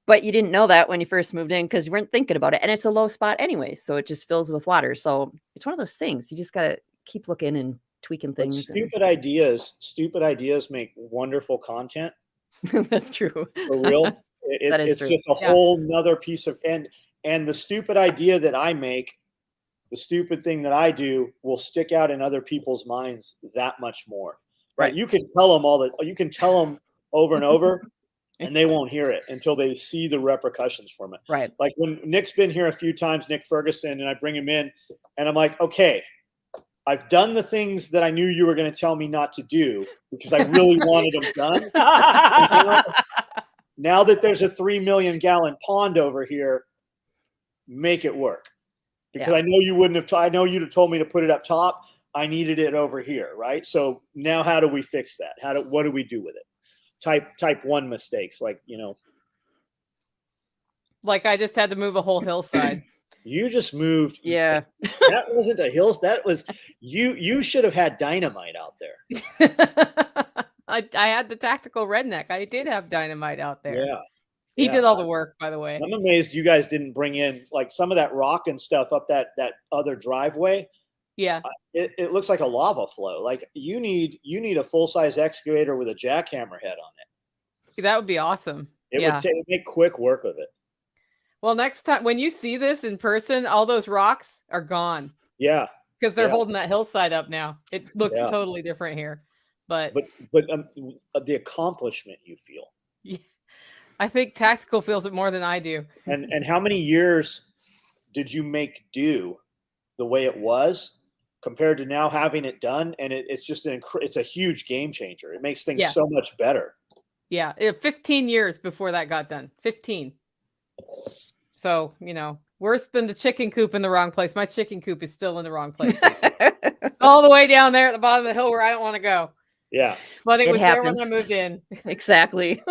but you didn't know that when you first moved in because you weren't thinking about it. And it's a low spot anyway, so it just fills with water. So it's one of those things. You just got to keep looking and tweaking things. Stupid ideas make wonderful content. That's true. For real. It's true. just a whole nother piece of, and the stupid idea that I make, the stupid thing that I do will stick out in other people's minds that much more. Right. You can tell them over and over and they won't hear it until they see the repercussions from it. Right. Like when Nick's been here a few times, Nick Ferguson, and I bring him in and I'm like, okay, I've done the things that I knew you were going to tell me not to do because I really wanted them done. now that there's a 3 million gallon pond over here, make it work. Because I know you wouldn't have, I know you'd have told me to put it up top. I needed it over here, right? So now how do we fix that? What do we do with it? Type 1 mistakes, like, Like I just had to move a whole hillside. You just moved. Yeah. That wasn't a hills. That was you should have had dynamite out there. I had the tactical redneck. I did have dynamite out there. Yeah. He did all the work, by the way. I'm amazed you guys didn't bring in like some of that rock and stuff up that other driveway. Yeah. It looks like a lava flow. Like you need a full-size excavator with a jackhammer head on it. That would be awesome. It would make quick work of it. Well, next time when you see this in person, all those rocks are gone. Yeah. Because they're holding that hillside up now. It looks totally different here. But the accomplishment you feel. Yeah, I think tactical feels it more than I do. And how many years did you make do the way it was compared to now having it done? And it's just it's a huge game changer. It makes things so much better. Yeah, 15 years before that got done. 15. So, worse than the chicken coop in the wrong place. My chicken coop is still in the wrong place. All the way down there at the bottom of the hill where I don't want to go. Yeah. But it was happens. There when I moved in. Exactly.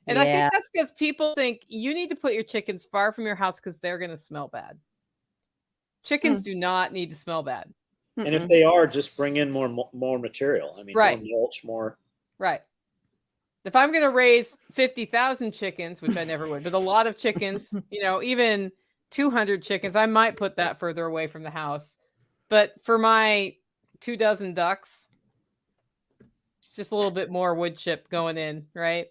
And I think that's because people think you need to put your chickens far from your house because they're going to smell bad. Chickens do not need to smell bad. And if they are, just bring in more material. I mean, more mulch, more. Right. If I'm going to raise 50,000 chickens, which I never would, but a lot of chickens, even 200 chickens, I might put that further away from the house. But for my 24 ducks, it's just a little bit more wood chip going in, right?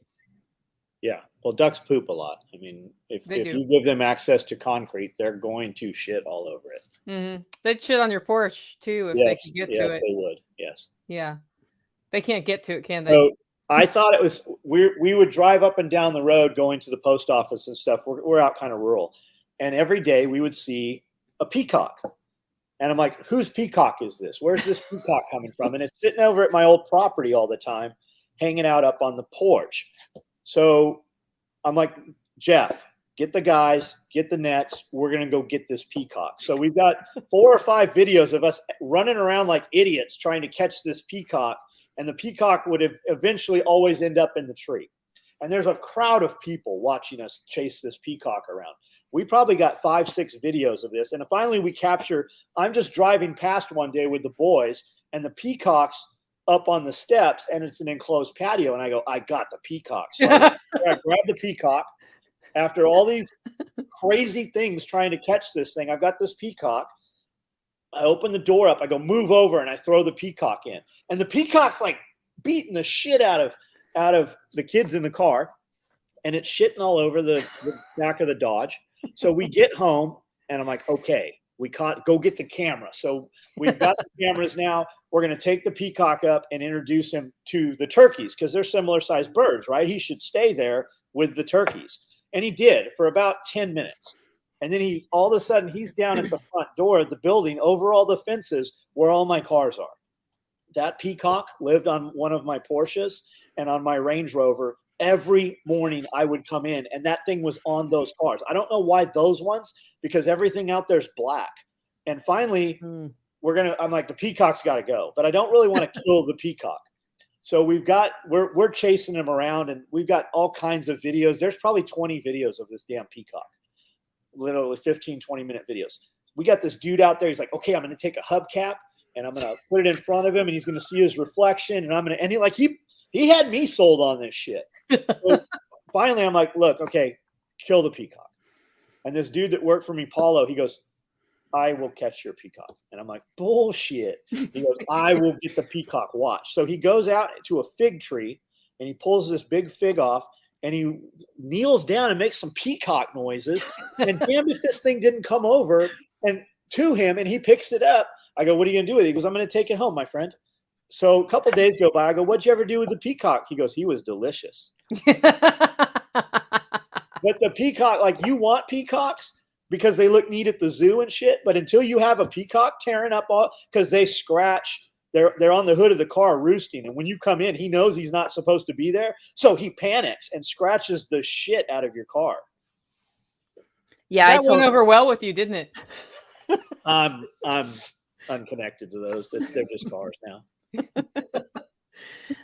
Yeah. Well, ducks poop a lot. I mean, if you give them access to concrete, they're going to shit all over it. Mm-hmm. They'd shit on your porch too if they could get to it. Yes, they would. Yes. Yeah. They can't get to it, can they? So I thought it was we would drive up and down the road going to the post office and stuff. We're out kind of rural, and every day we would see a peacock, and I'm like, "Whose peacock is this? Where's this peacock coming from?" And it's sitting over at my old property all the time, hanging out up on the porch. So I'm like, Jeff, get the guys, get the nets. We're going to go get this peacock. So we've got 4 or 5 videos of us running around like idiots trying to catch this peacock. And the peacock would eventually always end up in the tree. And there's a crowd of people watching us chase this peacock around. We probably got 5, 6 videos of this. And finally we capture, I'm just driving past one day with the boys and the peacock's up on the steps and it's an enclosed patio. And I go, I got the peacock. So I grab the peacock. After all these crazy things trying to catch this thing, I've got this peacock. I open the door up. I go, move over, and I throw the peacock in. And the peacock's like beating the shit out of the kids in the car, and it's shitting all over the back of the Dodge. So we get home, and I'm like, okay, go get the camera. So we've got the cameras now. We're going to take the peacock up and introduce him to the turkeys because they're similar sized birds, right? He should stay there with the turkeys. And he did for about 10 minutes. And then all of a sudden he's down at the front door of the building over all the fences where all my cars are. That peacock lived on one of my Porsches and on my Range Rover. Every morning I would come in and that thing was on those cars. I don't know why those ones, because everything out there is black. And finally I'm like, the peacock's got to go, but I don't really want to kill the peacock. So we're chasing him around and we've got all kinds of videos. There's probably 20 videos of this damn peacock. Literally 15, 20-minute videos. We got this dude out there. He's like, okay, I'm going to take a hubcap and I'm going to put it in front of him and he's going to see his reflection. And he had me sold on this shit. So finally, I'm like, look, okay, kill the peacock. And this dude that worked for me, Paulo, he goes, I will catch your peacock. And I'm like, bullshit. He goes, I will get the peacock watch. So he goes out to a fig tree and he pulls this big fig off. And he kneels down and makes some peacock noises. And damn if this thing didn't come over and to him and he picks it up. I go, what are you going to do with it? He goes, I'm going to take it home, my friend. So a couple days go by. I go, what'd you ever do with the peacock? He goes, he was delicious. But the peacock, like you want peacocks because they look neat at the zoo and shit. But until you have a peacock tearing up all, because they scratch they're on the hood of the car roosting. And when you come in, he knows he's not supposed to be there. So he panics and scratches the shit out of your car. Yeah, that went over well with you, didn't it? I'm unconnected to those. They're just cars now.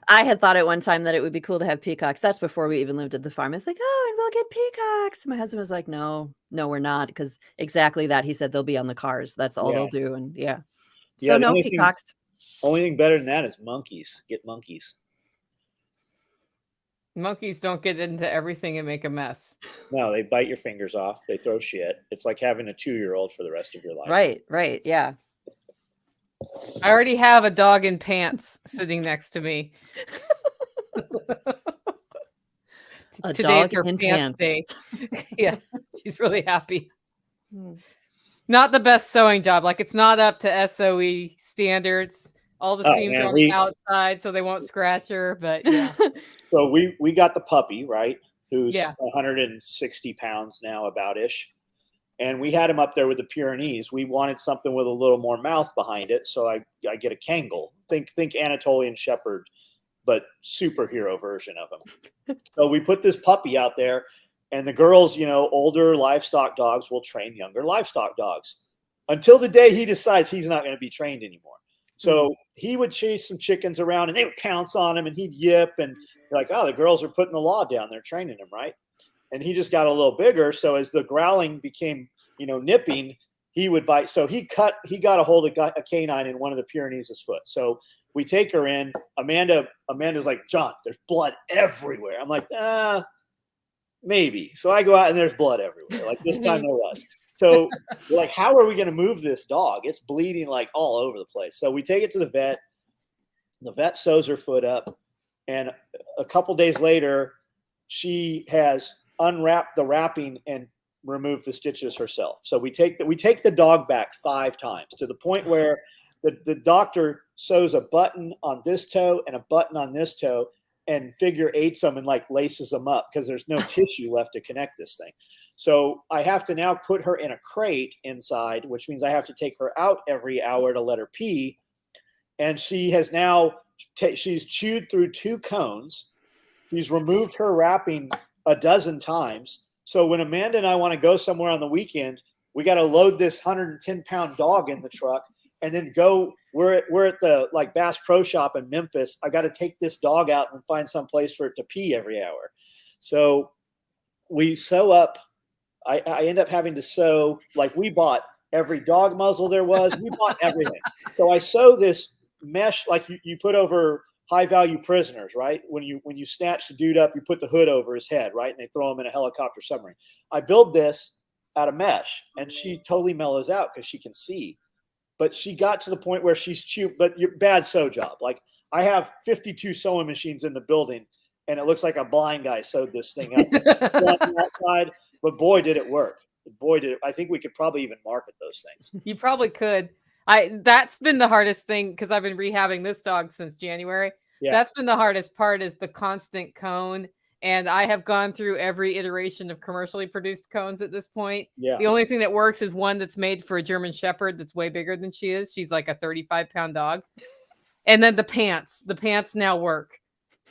I had thought at one time that it would be cool to have peacocks. That's before we even lived at the farm. It's like, oh, and we'll get peacocks. My husband was like, no, we're not. Because exactly that. He said they'll be on the cars. That's all they'll do. And so no peacocks. Only thing better than that is monkeys. Get monkeys. Monkeys don't get into everything and make a mess. No, they bite your fingers off. They throw shit. It's like having a 2-year-old for the rest of your life. Right. Yeah. I already have a dog in pants sitting next to me. Today's her pants day. Yeah, she's really happy. Not the best sewing job. Like, it's not up to SOE standards. All the seams are on the outside, so they won't scratch her. But yeah. So we got the puppy, right? Who's 160 pounds now, about-ish. And we had him up there with the Pyrenees. We wanted something with a little more mouth behind it, so I get a Kangal. Think Anatolian Shepherd, but superhero version of him. So we put this puppy out there, and the girls, older livestock dogs will train younger livestock dogs until the day he decides he's not going to be trained anymore. So he would chase some chickens around, and they would pounce on him, and he'd yip, and you're like, oh, the girls are putting the law down. They're training him, right? And he just got a little bigger. So as the growling became, nipping, he would bite. So he got a hold of a canine in one of the Pyrenees' foot. So we take her in. Amanda's like, John, there's blood everywhere. I'm like, maybe. So I go out and there's blood everywhere. Like this time there was. So we're like, how are we going to move this dog? It's bleeding like all over the place. So we take it to the vet. The vet sews her foot up. And a couple days later, she has unwrapped the wrapping and removed the stitches herself. So we take the dog back 5 times to the point where the doctor sews a button on this toe and a button on this toe and figure 8s them and like laces them up because there's no tissue left to connect this thing. So I have to now put her in a crate inside, which means I have to take her out every hour to let her pee. And she has now, she's chewed through 2 cones. She's removed her wrapping a dozen times. So when Amanda and I want to go somewhere on the weekend, we got to load this 110-pound dog in the truck and then go. We're at the Bass Pro Shop in Memphis. I got to take this dog out and find some place for it to pee every hour. So we sew up. I end up having to sew, we bought every dog muzzle there was. We bought everything. So I sew this mesh like you put over high-value prisoners, right? When you snatch the dude up, you put the hood over his head, right? And they throw him in a helicopter submarine. I build this out of mesh, and she totally mellows out because she can see. But she got to the point where she's chewed, but you're bad sew job. I have 52 sewing machines in the building, and it looks like a blind guy sewed this thing up on the outside. But boy, did it work. Boy, did it. I think we could probably even market those things. You probably could. That's been the hardest thing because I've been rehabbing this dog since January. Yeah. That's been the hardest part is the constant cone. And I have gone through every iteration of commercially produced cones at this point. Yeah. The only thing that works is one that's made for a German Shepherd that's way bigger than she is. She's like a 35-pound dog. And then the pants now work.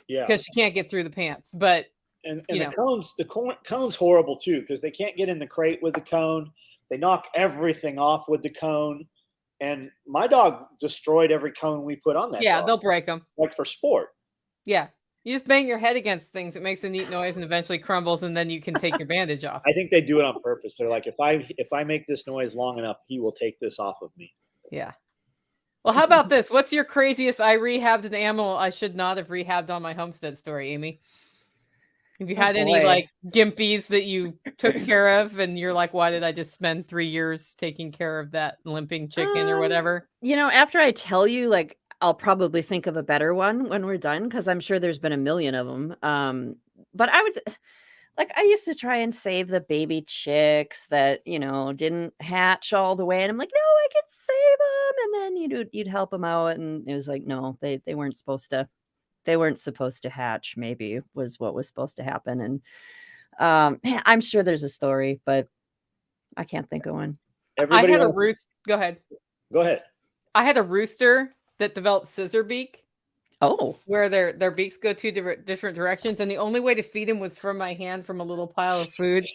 Yeah. Because she can't get through the pants. But and the cone's horrible too, because they can't get in the crate with the cone. They knock everything off with the cone. And my dog destroyed every cone we put on that. Yeah, dog. They'll break them. Like for sport. Yeah. You just bang your head against things. It makes a neat noise and eventually crumbles, and then you can take your bandage off. I think they do it on purpose. They're like, if I make this noise long enough, he will take this off of me. Yeah. Well, how about this? What's your craziest I rehabbed an animal I should not have rehabbed on my homestead story, Amy? Have you had any gimpies that you took care of and you're like, why did I just spend 3 years taking care of that limping chicken or whatever? After I tell you, I'll probably think of a better one when we're done because I'm sure there's been a million of them. But I was I used to try and save the baby chicks that, didn't hatch all the way. And I'm like, no, I can save them. And then you'd help them out. And it was like, no, they weren't supposed to. They weren't supposed to hatch, maybe was what was supposed to happen. And I'm sure there's a story, but I can't think of one. I had a rooster. Go ahead. Go ahead. I had a rooster that develop scissor beak, Oh, where their beaks go two different directions, and the only way to feed him was from my hand from a little pile of food.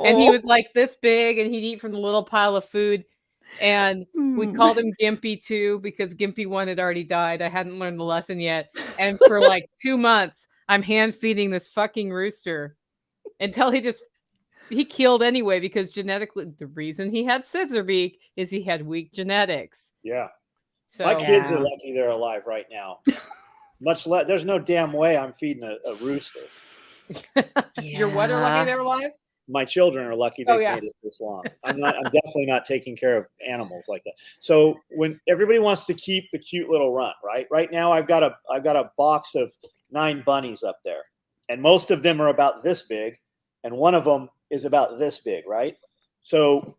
And he was like this big, and he'd eat from the little pile of food. And we called him Gimpy too, because Gimpy 1 had already died. I hadn't learned the lesson yet. And for like 2 months, I'm hand feeding this fucking rooster until he killed anyway, because genetically, the reason he had scissor beak is he had weak genetics. Yeah. So My kids are lucky they're alive right now. Much less, there's no damn way I'm feeding a rooster. Your what are lucky they're alive? My children are lucky they've made it this long. I'm definitely not taking care of animals like that. So when everybody wants to keep the cute little runt, right now I've got a box of 9 bunnies up there, and most of them are about this big, and one of them is about this big, right? So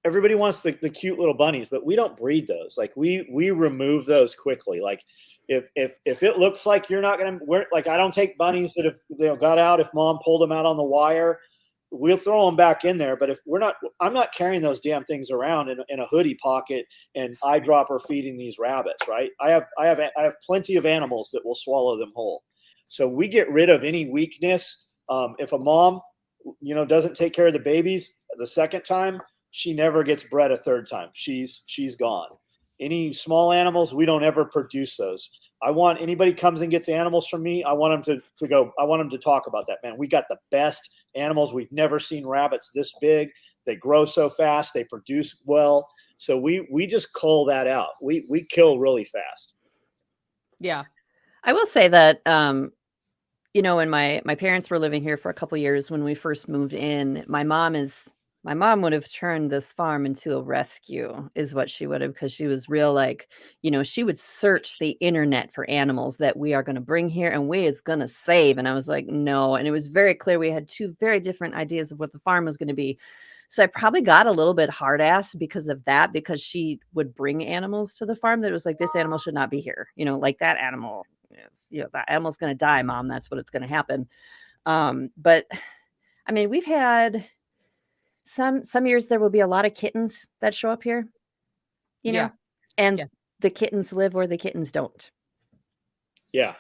everybody wants the cute little bunnies, but we don't breed those. Like we remove those quickly. Like if it looks like you're not going to, like, I don't take bunnies that have got out if mom pulled them out on the wire. We'll throw them back in there. But if I'm not carrying those damn things around in a hoodie pocket and eyedropper feeding these rabbits, right? I have plenty of animals that will swallow them whole. So we get rid of any weakness. If a mom, doesn't take care of the babies the second time, she never gets bred a third time. She's gone. Any small animals, we don't ever produce those. I want anybody comes and gets animals from me, I want them to go, I want them to talk about that. Man, we got the best animals. We've never seen rabbits this big. They grow so fast. They produce well. So we just cull that out. We kill really fast. Yeah. I will say that, when my parents were living here for a couple years, when we first moved in, my mom would have turned this farm into a rescue, is what she would have, because she was real, like, she would search the internet for animals that we are going to bring here and we is going to save. And I was like, no. And it was very clear we had 2 very different ideas of what the farm was going to be. So I probably got a little bit hard ass because of that, because she would bring animals to the farm that was like, this animal should not be here. Like that animal, that animal's going to die, Mom. That's what it's going to happen. But I mean, we've had some years there will be a lot of kittens that show up here, and the kittens live where the kittens don't. Yeah.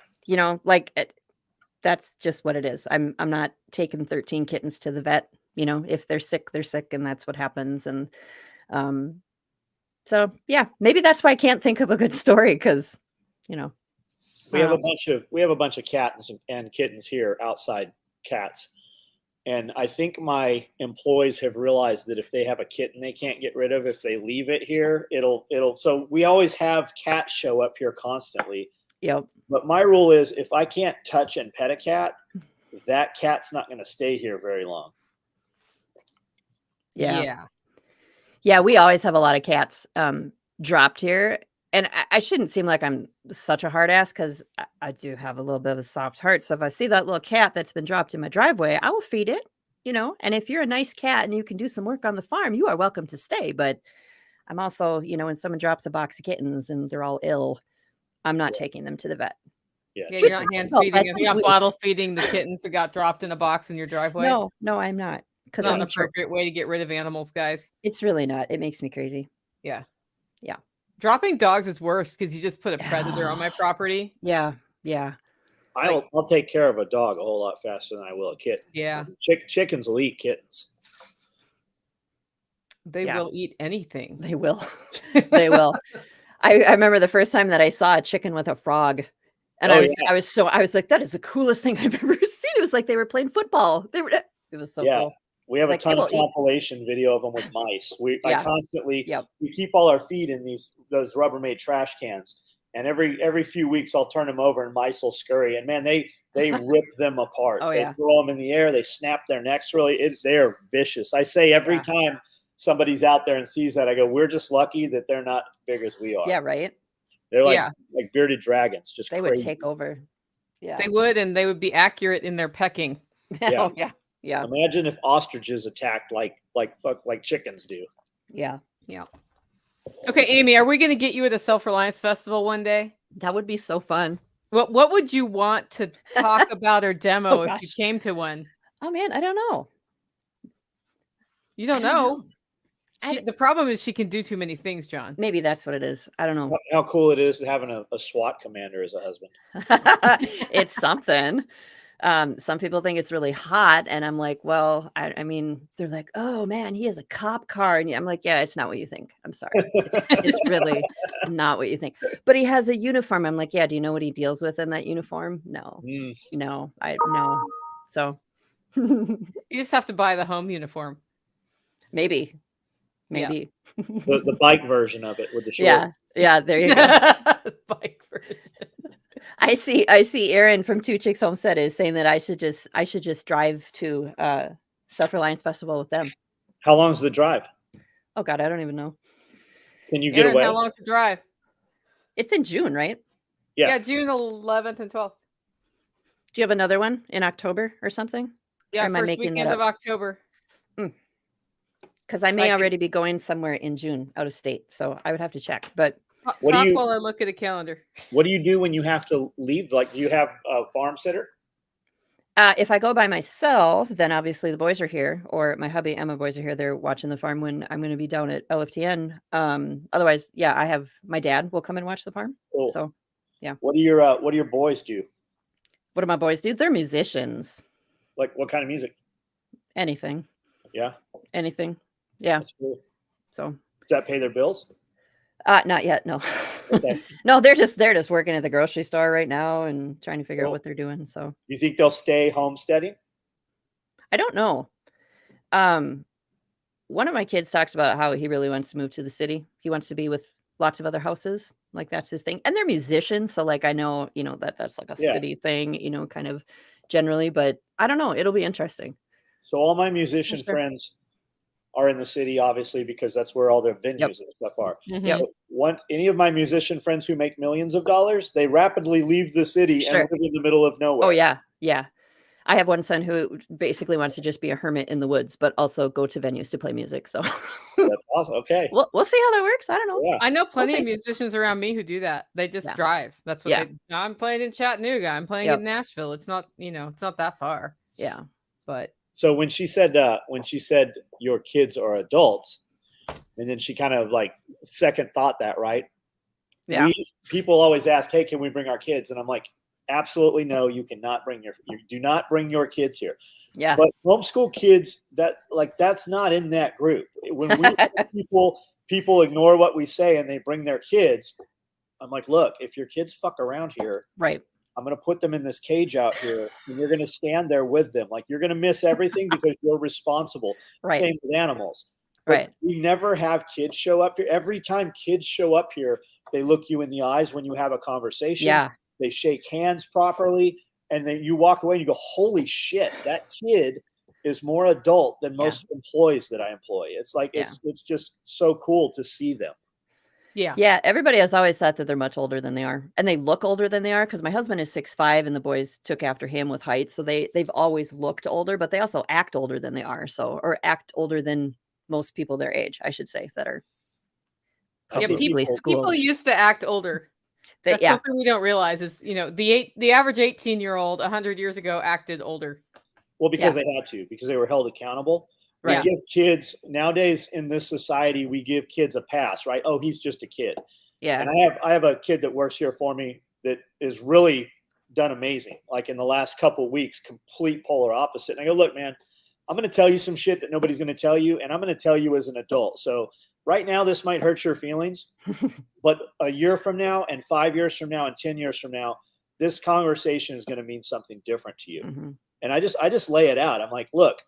That's just what it is. I'm not taking 13 kittens to the vet. If they're sick, and that's what happens. And so yeah, maybe that's why I can't think of a good story, because we have a bunch of cats and kittens here, outside cats. And I think my employees have realized that if they have a kitten they can't get rid of, if they leave it here, so we always have cats show up here constantly. Yep. But my rule is, if I can't touch and pet a cat, that cat's not going to stay here very long. Yeah. We always have a lot of cats dropped here. And I shouldn't seem like I'm such a hard ass, because I do have a little bit of a soft heart. So if I see that little cat that's been dropped in my driveway, I will feed it, and if you're a nice cat and you can do some work on the farm, you are welcome to stay. But I'm also, when someone drops a box of kittens and they're all ill, I'm not taking them to the vet. Yeah, you're not hand feeding. You're not bottle feeding the kittens that got dropped in a box in your driveway. No, I'm not. Because it's not an appropriate way to get rid of animals, guys. It's really not. It makes me crazy. Yeah. Dropping dogs is worse, because you just put a predator on my property. Yeah. I'll take care of a dog a whole lot faster than I will a kitten. Yeah. Chickens will eat kittens. They will eat anything. They will. They will. I remember the first time that I saw a chicken with a frog, and I was like, that is the coolest thing I've ever seen. It was like they were playing football. It was so cool. We have a ton of compilation video of them with mice. I constantly, we keep all our feed in those Rubbermaid trash cans, and every few weeks I'll turn them over and mice will scurry, and man, they rip them apart. They throw them in the air. They snap their necks. They are vicious. I say every time somebody's out there and sees that, I go, we're just lucky that they're not big as we are. Yeah, right. They're like bearded dragons. Just they crazy. Would take over. Yeah, they would, and they would be accurate in their pecking. Yeah. Imagine if ostriches attacked like chickens do. Yeah. Okay, Amy, are we going to get you at a Self-Reliance Festival one day? That would be so fun. What would you want to talk about or demo if you came to one? Oh man, I don't know. You don't know? The problem is she can do too many things, John. Maybe that's what it is. I don't know. How cool it is having a SWAT commander as a husband. It's something. Some people think it's really hot, and I'm like, well, I mean, they're like, oh man, he has a cop car, and I'm like, yeah, it's not what you think. I'm sorry, it's really not what you think. But he has a uniform. I'm like, yeah, do you know what he deals with in that uniform? No, no. So You just have to buy the home uniform. maybe. The bike version of it with the short. Yeah, there you go. Bike version. I see Aaron from Two Chicks Homestead is saying that I should just drive to Self-Reliance Festival with them. How long's the drive? Oh God, I don't even know. Can you get Aaron, away? how long's the drive? It's in June, right? Yeah, June 11th and 12th. Do you have another one in October or something? Yeah, or am I first making weekend that of up? October. Because I may already be going somewhere in June out of state, so I would have to check. But Talk What do you- while I look at a calendar. what do you do when you have to leave? Like, do you have a farm sitter? if I go by myself, then obviously the boys are here, or my hubby and my boys are here. They're watching the farm when I'm going to be down at LFTN. Otherwise, yeah, I have my dad will come and watch the farm. Cool. So What do your boys do? what do my boys do? They're musicians. Like, what kind of music? Anything. Yeah, Anything. Yeah. that's cool. So Does that pay their bills? not yet, no. Okay. No, they're just working at the grocery store right now and trying to figure out Cool. what they're doing. So You think they'll stay homesteading? I don't know. One of my kids talks about how he really wants to move to the city. He wants to be with lots of other houses. Like that's his thing. And they're musicians. So like, I know, that's like a Yeah. city thing, kind of generally, but I don't know. It'll be interesting. So all my musician Sure. friends are in the city, obviously, because that's where all their venues and stuff are. Yep. Any of my musician friends who make millions of dollars, they rapidly leave the city Sure. and live in the middle of nowhere. Oh yeah. Yeah. I have one son who basically wants to just be a hermit in the woods, but also go to venues to play music. So That's awesome. Okay. we'll see how that works. I don't know. Yeah. I know plenty of see. musicians around me who do that. They just Yeah. drive. That's what Yeah. I'm playing in Chattanooga. I'm playing Yep. in Nashville. It's not, it's not that far. Yeah. But So when she said your kids are adults, and then she kind of like second thought that, right? Yeah. People always ask, "Hey, can we bring our kids?" And I'm like, absolutely no, you cannot you do not bring your kids here. Yeah. But homeschool kids, that's not in that group. When people ignore what we say and they bring their kids, I'm like, look, if your kids fuck around here, Right. I'm going to put them in this cage out here, and you're going to stand there with them. Like, you're going to miss everything because you're responsible. Right. Same with animals. But Right. we never have kids show up here. Every time kids show up here, they look you in the eyes when you have a conversation. Yeah. They shake hands properly, and then you walk away and you go, holy shit, that kid is more adult than most employees that I employ. It's like, it's just so cool to see them. yeah. Yeah. Everybody has always thought that they're much older than they are. And they look older than they are because my husband is 6'5" and the boys took after him with height. So they've always looked older, but they also act older than they are. Or act older than most people their age, I should say, that are Yeah, possibly people schooled. used to act older. That's Yeah. something we don't realize is, the average 18-year-old 100 years ago acted older. Well, because they had to, because they were held accountable. Right. We give kids nowadays in this society, we give kids a pass, right? Oh, he's just a kid. Yeah. And I have a kid that works here for me that is really done amazing. Like in the last couple of weeks, complete polar opposite. And I go, look, man, I'm going to tell you some shit that nobody's going to tell you, and I'm going to tell you as an adult. So right now, this might hurt your feelings, but a year from now, and 5 years from now, and 10 years from now, this conversation is going to mean something different to you. Mm-hmm. And I just lay it out. I'm like, look,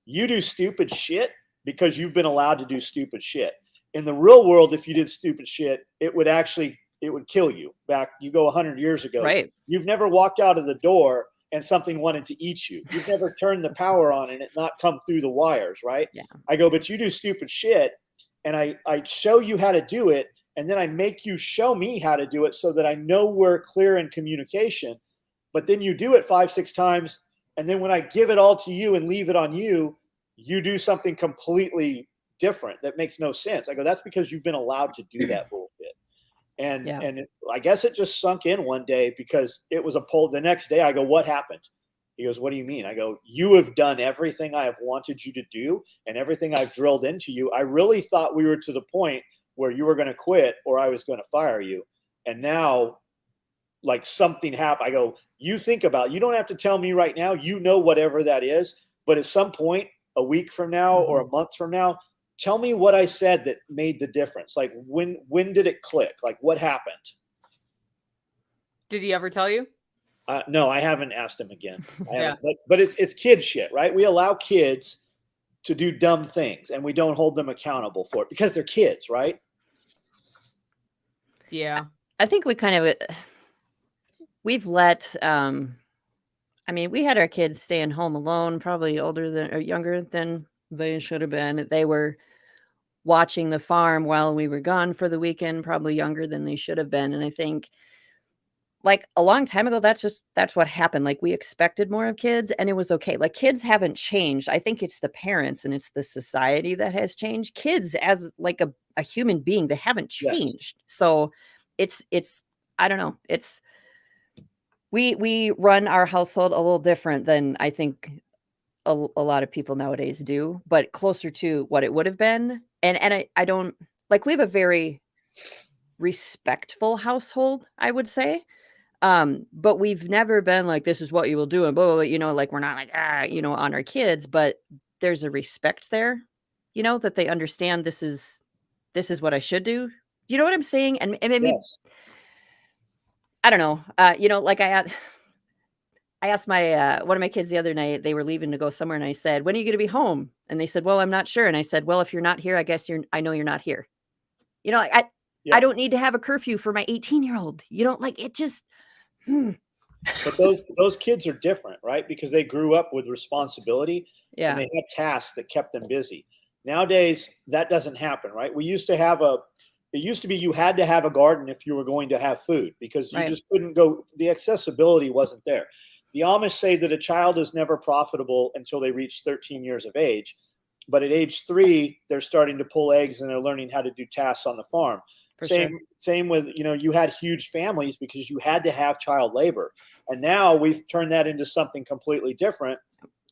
you do stupid shit because you've been allowed to do stupid shit. In the real world, if you did stupid shit, it would kill you. You go 100 years ago. Right. You've never walked out of the door and something wanted to eat you. You've never turned the power on and it not come through the wires, right? Yeah. I go, but you do stupid shit, and I show you how to do it, and then I make you show me how to do it so that I know we're clear in communication. But then you do it 5-6 times, and then when I give it all to you and leave it on you, you do something completely different that makes no sense. I go, that's because you've been allowed to do that bullshit. And I guess it just sunk in one day because it was a poll. The next day I go, what happened? He goes, what do you mean? I go, you have done everything I have wanted you to do and everything I've drilled into you. I really thought we were to the point where you were going to quit or I was going to fire you. And now, like, something happened. I go, you think about, you don't have to tell me right now, you know, whatever that is, but at some point, a week from now or a month from now, tell me what I said that made the difference. Like, when did it click? Like, what happened? Did he ever tell you? No, I haven't asked him again. Yeah. But it's kid shit, right? We allow kids to do dumb things and we don't hold them accountable for it because they're kids, right? Yeah. I think we kind of, we've let, I mean, we had our kids staying home alone, probably older than or younger than they should have been. They were watching the farm while we were gone for the weekend, probably younger than they should have been. And I think, like, a long time ago, that's what happened. Like, we expected more of kids and it was okay. Like, kids haven't changed. I think it's the parents and it's the society that has changed. Kids, as like a human being, they haven't changed. Yes. So it's, I don't know. It's, we run our household a little different than I think a lot of people nowadays do, but closer to what it would have been. And I don't, like, we have a very respectful household, I would say. But we've never been like, this is what you will do. And blah, blah, blah, you know, like, we're not like, on our kids, but there's a respect there, you know, that they understand this is what I should do. Do you know what I'm saying? And maybe, yes. I don't know. You know, like I asked my, one of my kids the other night, they were leaving to go somewhere. And I said, when are you going to be home? And they said, well, I'm not sure. And I said, well, if you're not here, I guess I know you're not here. You know, like, I don't need to have a curfew for my 18-year-old, you know, like, it just, But those kids are different, right? Because they grew up with responsibility and they had tasks that kept them busy. Nowadays, that doesn't happen, right? It used to be you had to have a garden if you were going to have food because you just couldn't go, the accessibility wasn't there. The Amish say that a child is never profitable until they reach 13 years of age. But at age 3, they're starting to pull eggs and they're learning how to do tasks on the farm. Same with, you know, you had huge families because you had to have child labor. And now we've turned that into something completely different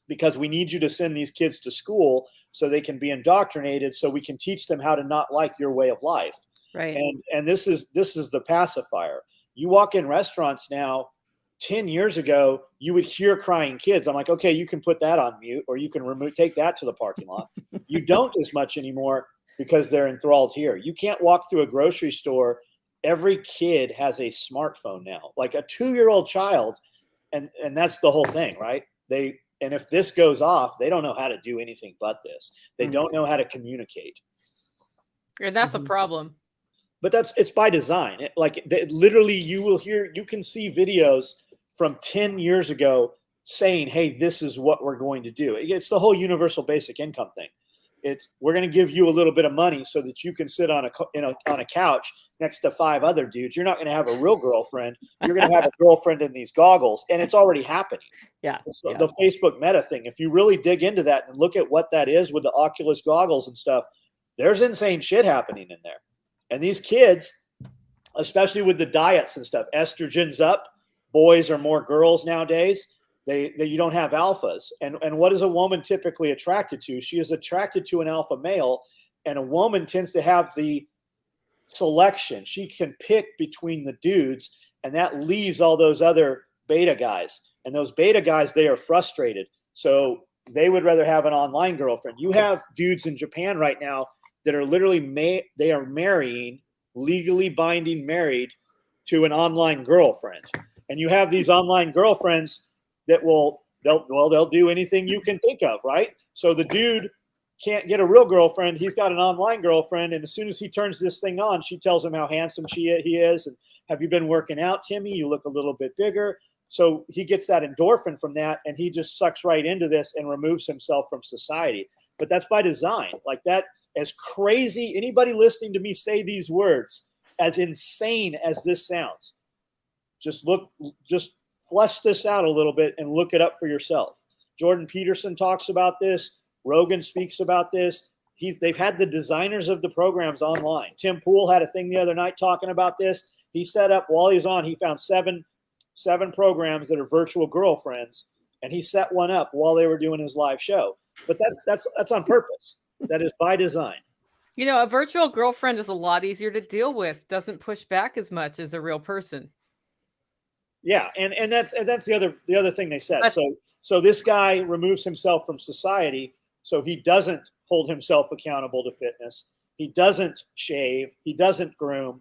because we need you to send these kids to school so they can be indoctrinated so we can teach them how to not like your way of life. Right. And this is the pacifier. You walk in restaurants now, 10 years ago, you would hear crying kids. I'm like, okay, you can put that on mute or you can take that to the parking lot. You don't as much anymore because they're enthralled here. You can't walk through a grocery store. Every kid has a smartphone now, like a 2-year-old child. And that's the whole thing, right? And if this goes off, they don't know how to do anything but this. They don't know how to communicate. And that's a problem. But it's by design. Literally, you can see videos from 10 years ago saying, hey, this is what we're going to do. It's the whole universal basic income thing. We're going to give you a little bit of money so that you can sit on a couch next to 5 other dudes. You're not going to have a real girlfriend. You're going to have a girlfriend in these goggles, and it's already happening. Yeah. So the Facebook Meta thing, if you really dig into that and look at what that is with the Oculus goggles and stuff, there's insane shit happening in there. And these kids, especially with the diets and stuff, estrogen's up. Boys are more girls nowadays. You don't have alphas. And what is a woman typically attracted to? She is attracted to an alpha male, and a woman tends to have the selection. She can pick between the dudes, and that leaves all those other beta guys. And those beta guys, they are frustrated. So they would rather have an online girlfriend. You have dudes in Japan right now that are literally they are marrying, legally binding married to an online girlfriend. And you have these online girlfriends that they'll do anything you can think of, right? So the dude can't get a real girlfriend. He's got an online girlfriend. And as soon as he turns this thing on, she tells him how handsome he is. And have you been working out, Timmy? You look a little bit bigger. So he gets that endorphin from that, and he just sucks right into this and removes himself from society. But that's by design. Like that, as crazy, anybody listening to me say these words, as insane as this sounds, just flesh this out a little bit and look it up for yourself. Jordan Peterson talks about this. Rogan speaks about this. They've had the designers of the programs online. Tim Pool had a thing the other night talking about this. He set up, while he's on, he found seven programs that are virtual girlfriends and he set one up while they were doing his live show. But that's on purpose. That is by design. You know, a virtual girlfriend is a lot easier to deal with. Doesn't push back as much as a real person. Yeah, and that's the other thing they said. So this guy removes himself from society, so he doesn't hold himself accountable to fitness. He doesn't shave. He doesn't groom.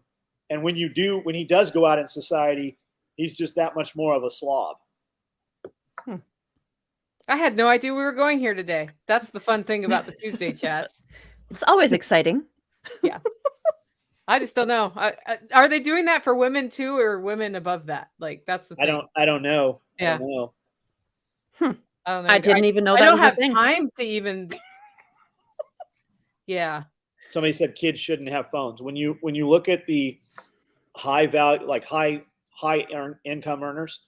And when he does go out in society, he's just that much more of a slob. I had no idea we were going here today. That's the fun thing about the Tuesday chats. It's always exciting. Yeah. I just don't know. Are they doing that for women too, or women above that? Like, that's the thing. I don't know. Yeah. I don't know. I don't know. I didn't even know I that don't was have a thing. time to even. Yeah. Somebody said kids shouldn't have phones. When you look at the high value, like high income earners,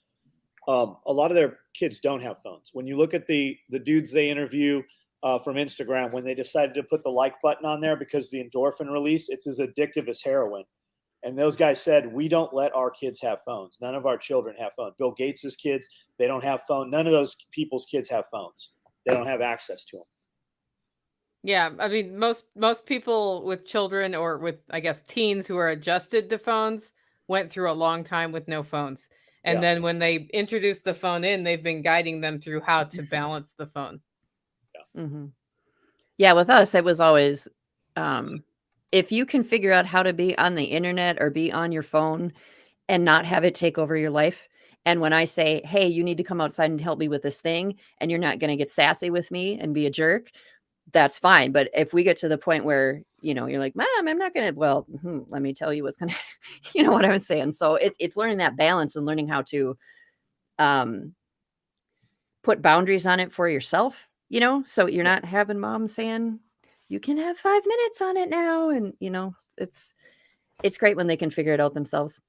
a lot of their kids don't have phones. When you look at the dudes they interview from Instagram, when they decided to put the like button on there because the endorphin release, it's as addictive as heroin. And those guys said, we don't let our kids have phones. None of our children have phones. Bill Gates's kids, they don't have phones. None of those people's kids have phones. They don't have access to them. Yeah, I mean, most people with children or with, I guess, teens who are adjusted to phones went through a long time with no phones. And then when they introduced the phone in, they've been guiding them through how to balance the phone. Yeah. Mm-hmm. Yeah, with us, it was always, if you can figure out how to be on the internet or be on your phone and not have it take over your life. And when I say, hey, you need to come outside and help me with this thing, and you're not going to get sassy with me and be a jerk, that's fine. But if we get to the point where, you're like, Mom, I'm not going to, let me tell you what's going to, you know what I was saying? So it's learning that balance and learning how to put boundaries on it for yourself, so you're not having mom saying, you can have 5 minutes on it now. And, it's great when they can figure it out themselves.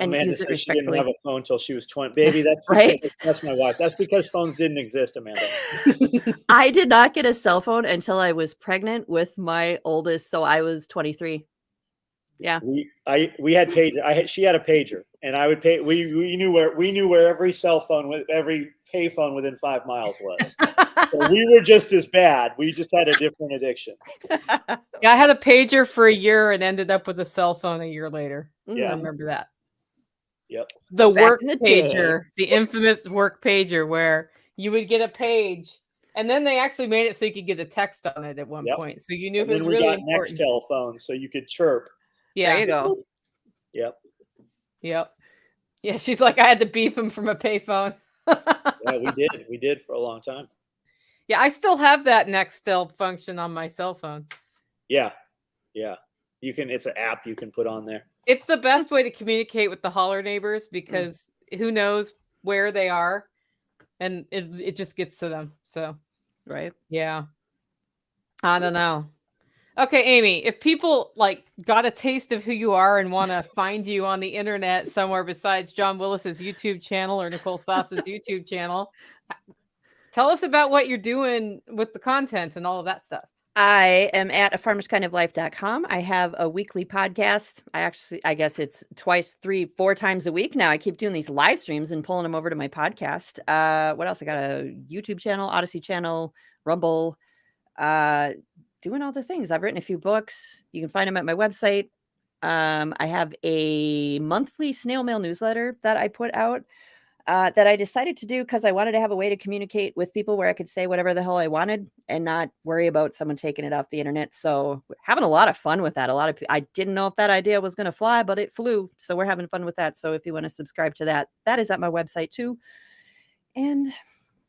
And Amanda use it said she didn't respectfully. have a phone until she was 20. Baby, that's Right? That's my wife. That's because phones didn't exist, Amanda. I did not get a cell phone until I was pregnant with my oldest, so I was 23. Yeah. We had pager. She had a pager, and I would pay. We knew where every cell phone, every pay phone within 5 miles was. So we were just as bad. We just had a different addiction. Yeah, I had a pager for a year and ended up with a cell phone a year later. Yeah. I remember that. Yep. The Back work in the day. pager, the infamous work pager, where you would get a page, and then they actually made it so you could get a text on it at one point, so you knew if it was really important. Nextel phones, so you could chirp. Yeah, there you go. Yep. Yeah, she's like, I had to beep him from a payphone. Yeah, we did for a long time. Yeah, I still have that Nextel function on my cell phone. Yeah. You can. It's an app you can put on there. It's the best way to communicate with the holler neighbors because who knows where they are, and it just gets to them. So, Right. Yeah. I don't know. Okay, Amy, if people got a taste of who you are and want to find you on the internet somewhere besides John Willis's YouTube channel or Nicole Sauce's YouTube channel, tell us about what you're doing with the content and all of that stuff. I am at afarmerskindoflife.com. I have a weekly podcast. I guess it's 2, 3, 4 times a week now. I keep doing these live streams and pulling them over to my podcast. What else? I got a YouTube channel, Odyssey channel, Rumble, doing all the things. I've written a few books. You can find them at my website. I have a monthly snail mail newsletter that I put out that I decided to do because I wanted to have a way to communicate with people where I could say whatever the hell I wanted and not worry about someone taking it off the internet. So having a lot of fun with that. I didn't know if that idea was going to fly, but it flew. So we're having fun with that. So if you want to subscribe to that, that is at my website too. And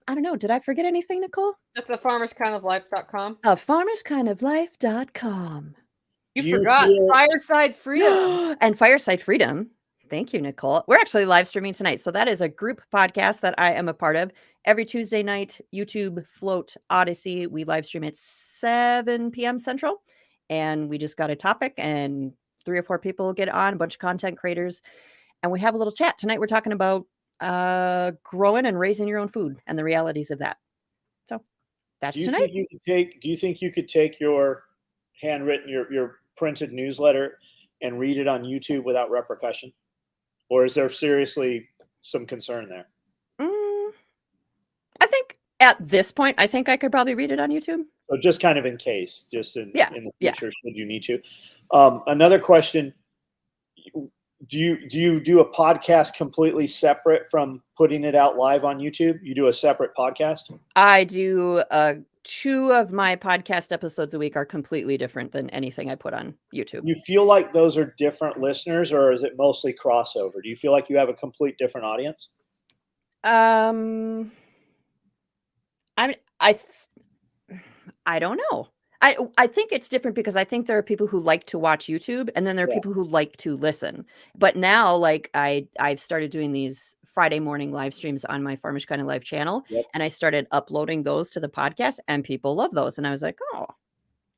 I don't know. Did I forget anything, Nicole? That's thefarmerskindoflife.com. Farmerskindoflife.com. You forgot Fireside Freedom. And Fireside Freedom. Thank you, Nicole. We're actually live streaming tonight. So that is a group podcast that I am a part of. Every Tuesday night, YouTube, Float, Odyssey. We live stream at 7 p.m. Central. And we just got a topic and 3 or 4 people get on, a bunch of content creators. And we have a little chat. Tonight we're talking about growing and raising your own food and the realities of that. So that's tonight. Do you think you could take your handwritten, your printed newsletter and read it on YouTube without repercussion? Or is there seriously some concern there? At this point, I think I could probably read it on YouTube. So just kind of in case, just in the Yeah. future, should you need to. Another question: Do you do a podcast completely separate from putting it out live on YouTube? You do a separate podcast? I do 2 of my podcast episodes a week are completely different than anything I put on YouTube. You feel like those are different listeners, or is it mostly crossover? Do you feel like you have a complete different audience? I don't know. I think it's different because I think there are people who like to watch YouTube, and then there are people who like to listen. But now, like I've started doing these Friday morning live streams on my Farmish Kind of Life channel, and I started uploading those to the podcast, and people love those. And I was like, oh,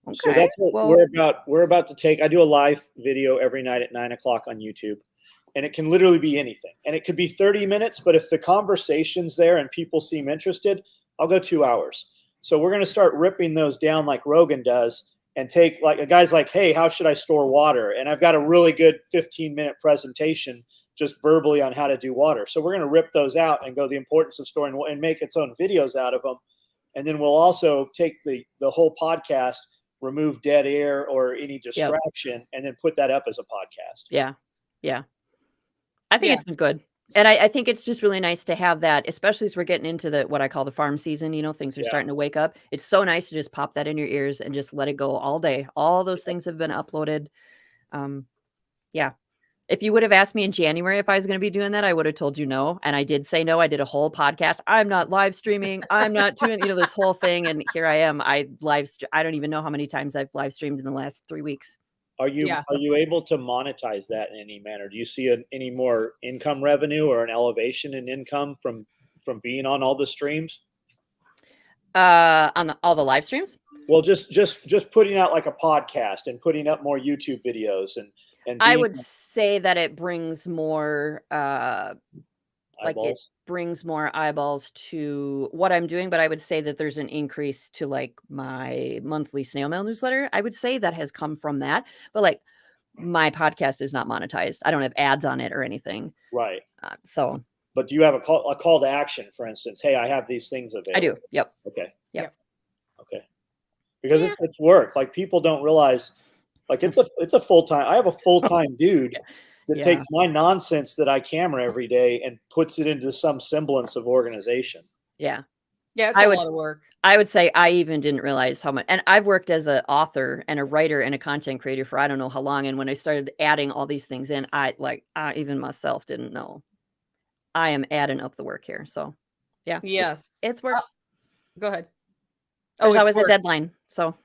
okay. So that's what we're about to take. I do a live video every night at 9:00 on YouTube, and it can literally be anything. And it could be 30 minutes, but if the conversation's there and people seem interested, I'll go 2 hours. So we're going to start ripping those down like Rogan does, and take like a guy's like, hey, how should I store water? And I've got a really good 15-minute presentation just verbally on how to do water. So we're going to rip those out and go the importance of storing and make its own videos out of them. And then we'll also take the whole podcast, remove dead air or any distraction, and then put that up as a podcast. Yeah. I think it's been good. And I think it's just really nice to have that, especially as we're getting into what I call the farm season. Things are starting to wake up. It's so nice to just pop that in your ears and just let it go all day. All those things have been uploaded. If you would have asked me in January if I was going to be doing that, I would have told you no. And I did say no. I did a whole podcast. I'm not live streaming. I'm not doing, this whole thing. And here I am. I don't even know how many times I've live streamed in the last 3 weeks. Are you able to monetize that in any manner? Do you see any more income revenue or an elevation in income from being on all the streams? On all the live streams? Well, just putting out like a podcast and putting up more YouTube videos and I would say that it brings more it brings more eyeballs to what I'm doing, but I would say that there's an increase to like my monthly snail mail newsletter. I would say that has come from that, but like my podcast is not monetized. I don't have ads on it or anything. Right. But do you have a call to action, for instance? Hey, I have these things available. I do. Yep. Okay. Yep. Okay. Because it's work. Like people don't realize, like it's a full-time. I have a full-time dude that takes my nonsense that I camera every day and puts it into some semblance of organization. Yeah. Yeah, it's a lot of work. I would say I even didn't realize how much. And I've worked as an author and a writer and a content creator for I don't know how long. And when I started adding all these things in, I even myself didn't know. I am adding up the work here. So yeah. Yes. It's work. Go ahead. There's always a deadline. So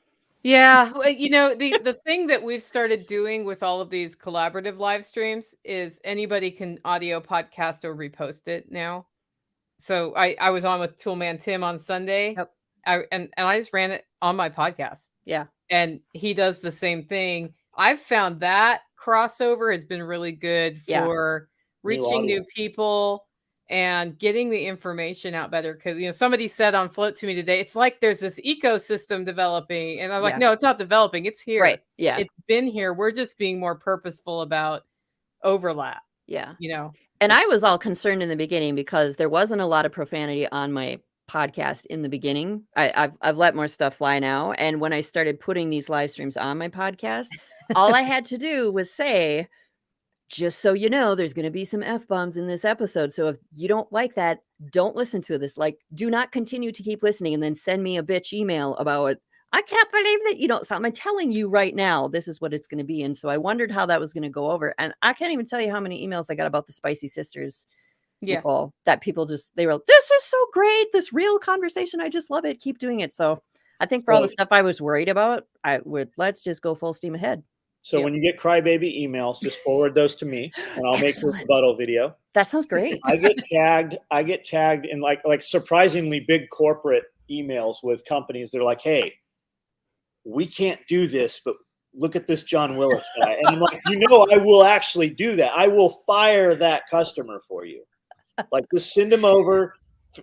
yeah, the thing that we've started doing with all of these collaborative live streams is anybody can audio podcast or repost it now. So I was on with Toolman Tim on Sunday. Yep. And I just ran it on my podcast. Yeah. And he does the same thing. I've found that crossover has been really good for reaching new people and getting the information out better. Because, somebody said on Float to me today, it's like there's this ecosystem developing. And I'm like, no, it's not developing. It's here. Right. Yeah. It's been here. We're just being more purposeful about overlap. Yeah. And I was all concerned in the beginning because there wasn't a lot of profanity on my podcast in the beginning. I've let more stuff fly now. And when I started putting these live streams on my podcast, all I had to do was say, just so you know, there's going to be some F-bombs in this episode. So if you don't like that, don't listen to this. Like, do not continue to keep listening and then send me a bitch email about it. I can't believe that I'm telling you right now, this is what it's going to be. And so I wondered how that was going to go over. And I can't even tell you how many emails I got about the Spicy Sisters. Yeah. Nicole, that people they were, this is so great. This real conversation. I just love it. Keep doing it. So I think for all the stuff I was worried about, let's just go full steam ahead. So when you get crybaby emails, just forward those to me and I'll make a rebuttal video. That sounds great. I get tagged in like surprisingly big corporate emails with companies that are like, hey, we can't do this, but look at this John Willis guy. And I'm like, I will actually do that. I will fire that customer for you. Like, just send them over.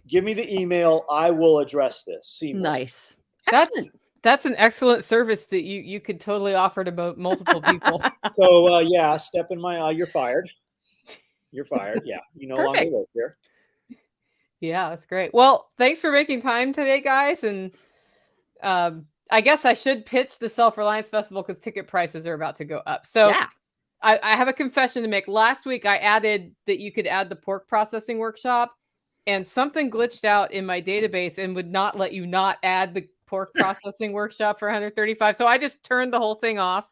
Give me the email. I will address this. Nice. That's an excellent service that you could totally offer to multiple people. So step in my you're fired. You're fired. Yeah, you no longer work here. Yeah, that's great. Well, thanks for making time today, guys. And I guess I should pitch the Self-Reliance Festival because ticket prices are about to go up. So Yeah. I have a confession to make. Last week, I added that you could add the pork processing workshop, and something glitched out in my database and would not let you not add the pork processing workshop for 135. So I just turned the whole thing off.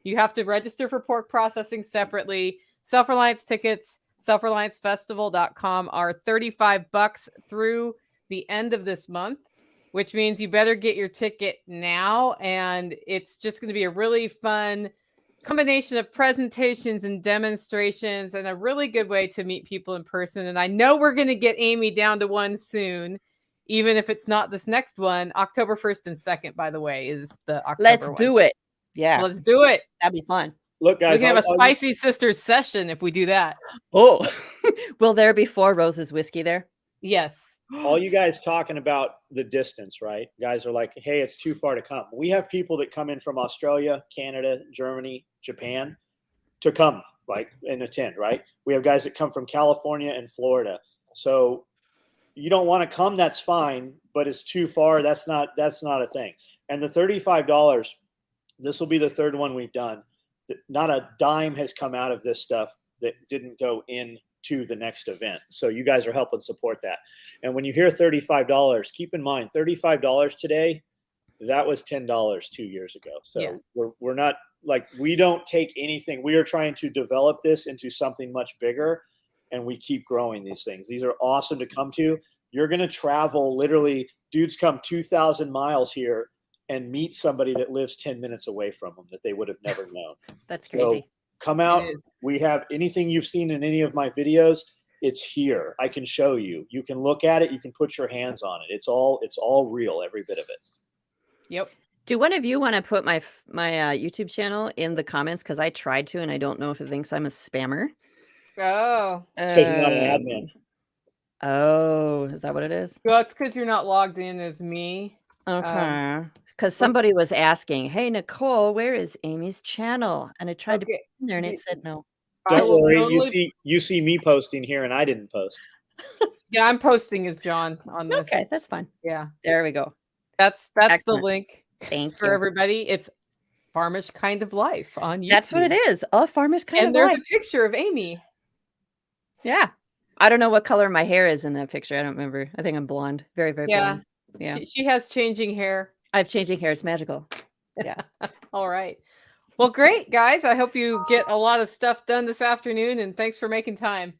You have to register for pork processing separately. Self-Reliance tickets, selfreliancefestival.com are $35 through the end of this month, which means you better get your ticket now. And it's just going to be a really fun combination of presentations and demonstrations and a really good way to meet people in person. And I know we're going to get Amy down to one soon, even if it's not this next one. October 1st and 2nd, by the way, is the October Let's one. do it. Yeah. Let's do it. That'd be fun. Look, We guys, can have a Spicy Sisters session if we do that. Oh, will there be 4 Roses whiskey there? Yes. all you guys talking about the distance, right? Guys are like, hey, it's too far to come. We have people that come in from Australia, Canada, Germany, Japan to come, like, and attend, right? We have guys that come from California and Florida. So you don't want to come, that's fine, but it's too far. That's not a thing. And the $35, this will be the third one we've done. Not a dime has come out of this stuff that didn't go into the next event. So you guys are helping support that. And when you hear $35, keep in mind, $35 today, that was $10 2 years ago. So Yeah. we're not like, we don't take anything. We are trying to develop this into something much bigger, and we keep growing these things. These are awesome to come to. You're going to travel, literally, dudes come 2,000 miles here and meet somebody that lives 10 minutes away from them that they would have never known. That's crazy. So come out. We have anything you've seen in any of my videos, it's here. I can show you. You can look at it. You can put your hands on it. It's all real, every bit of it. Yep. Do one of you want to put my YouTube channel in the comments? Because I tried to, and I don't know if it thinks I'm a spammer. Oh. Because you're not an admin. Oh, is that what it is? Well, it's because you're not logged in as me. Okay. Because somebody was asking, hey, Nicole, where is Amy's channel? And I tried to put it in there, and it said no. I Don't will worry. totally- You see me posting here, and I didn't post. Yeah, I'm posting as John on this. Okay, that's fine. Yeah. There we go. That's Excellent. the link Thank for you. everybody. It's Farmish Kind of Life on YouTube. That's what it is. A farmer's kind And of there's life. a picture of Amy. Yeah. I don't know what color my hair is in that picture. I don't remember. I think I'm blonde. Very, very Yeah. blonde. Yeah. She has changing hair. I have changing hair. It's magical. Yeah. All right. Well, great, guys. I hope you get a lot of stuff done this afternoon, and thanks for making time.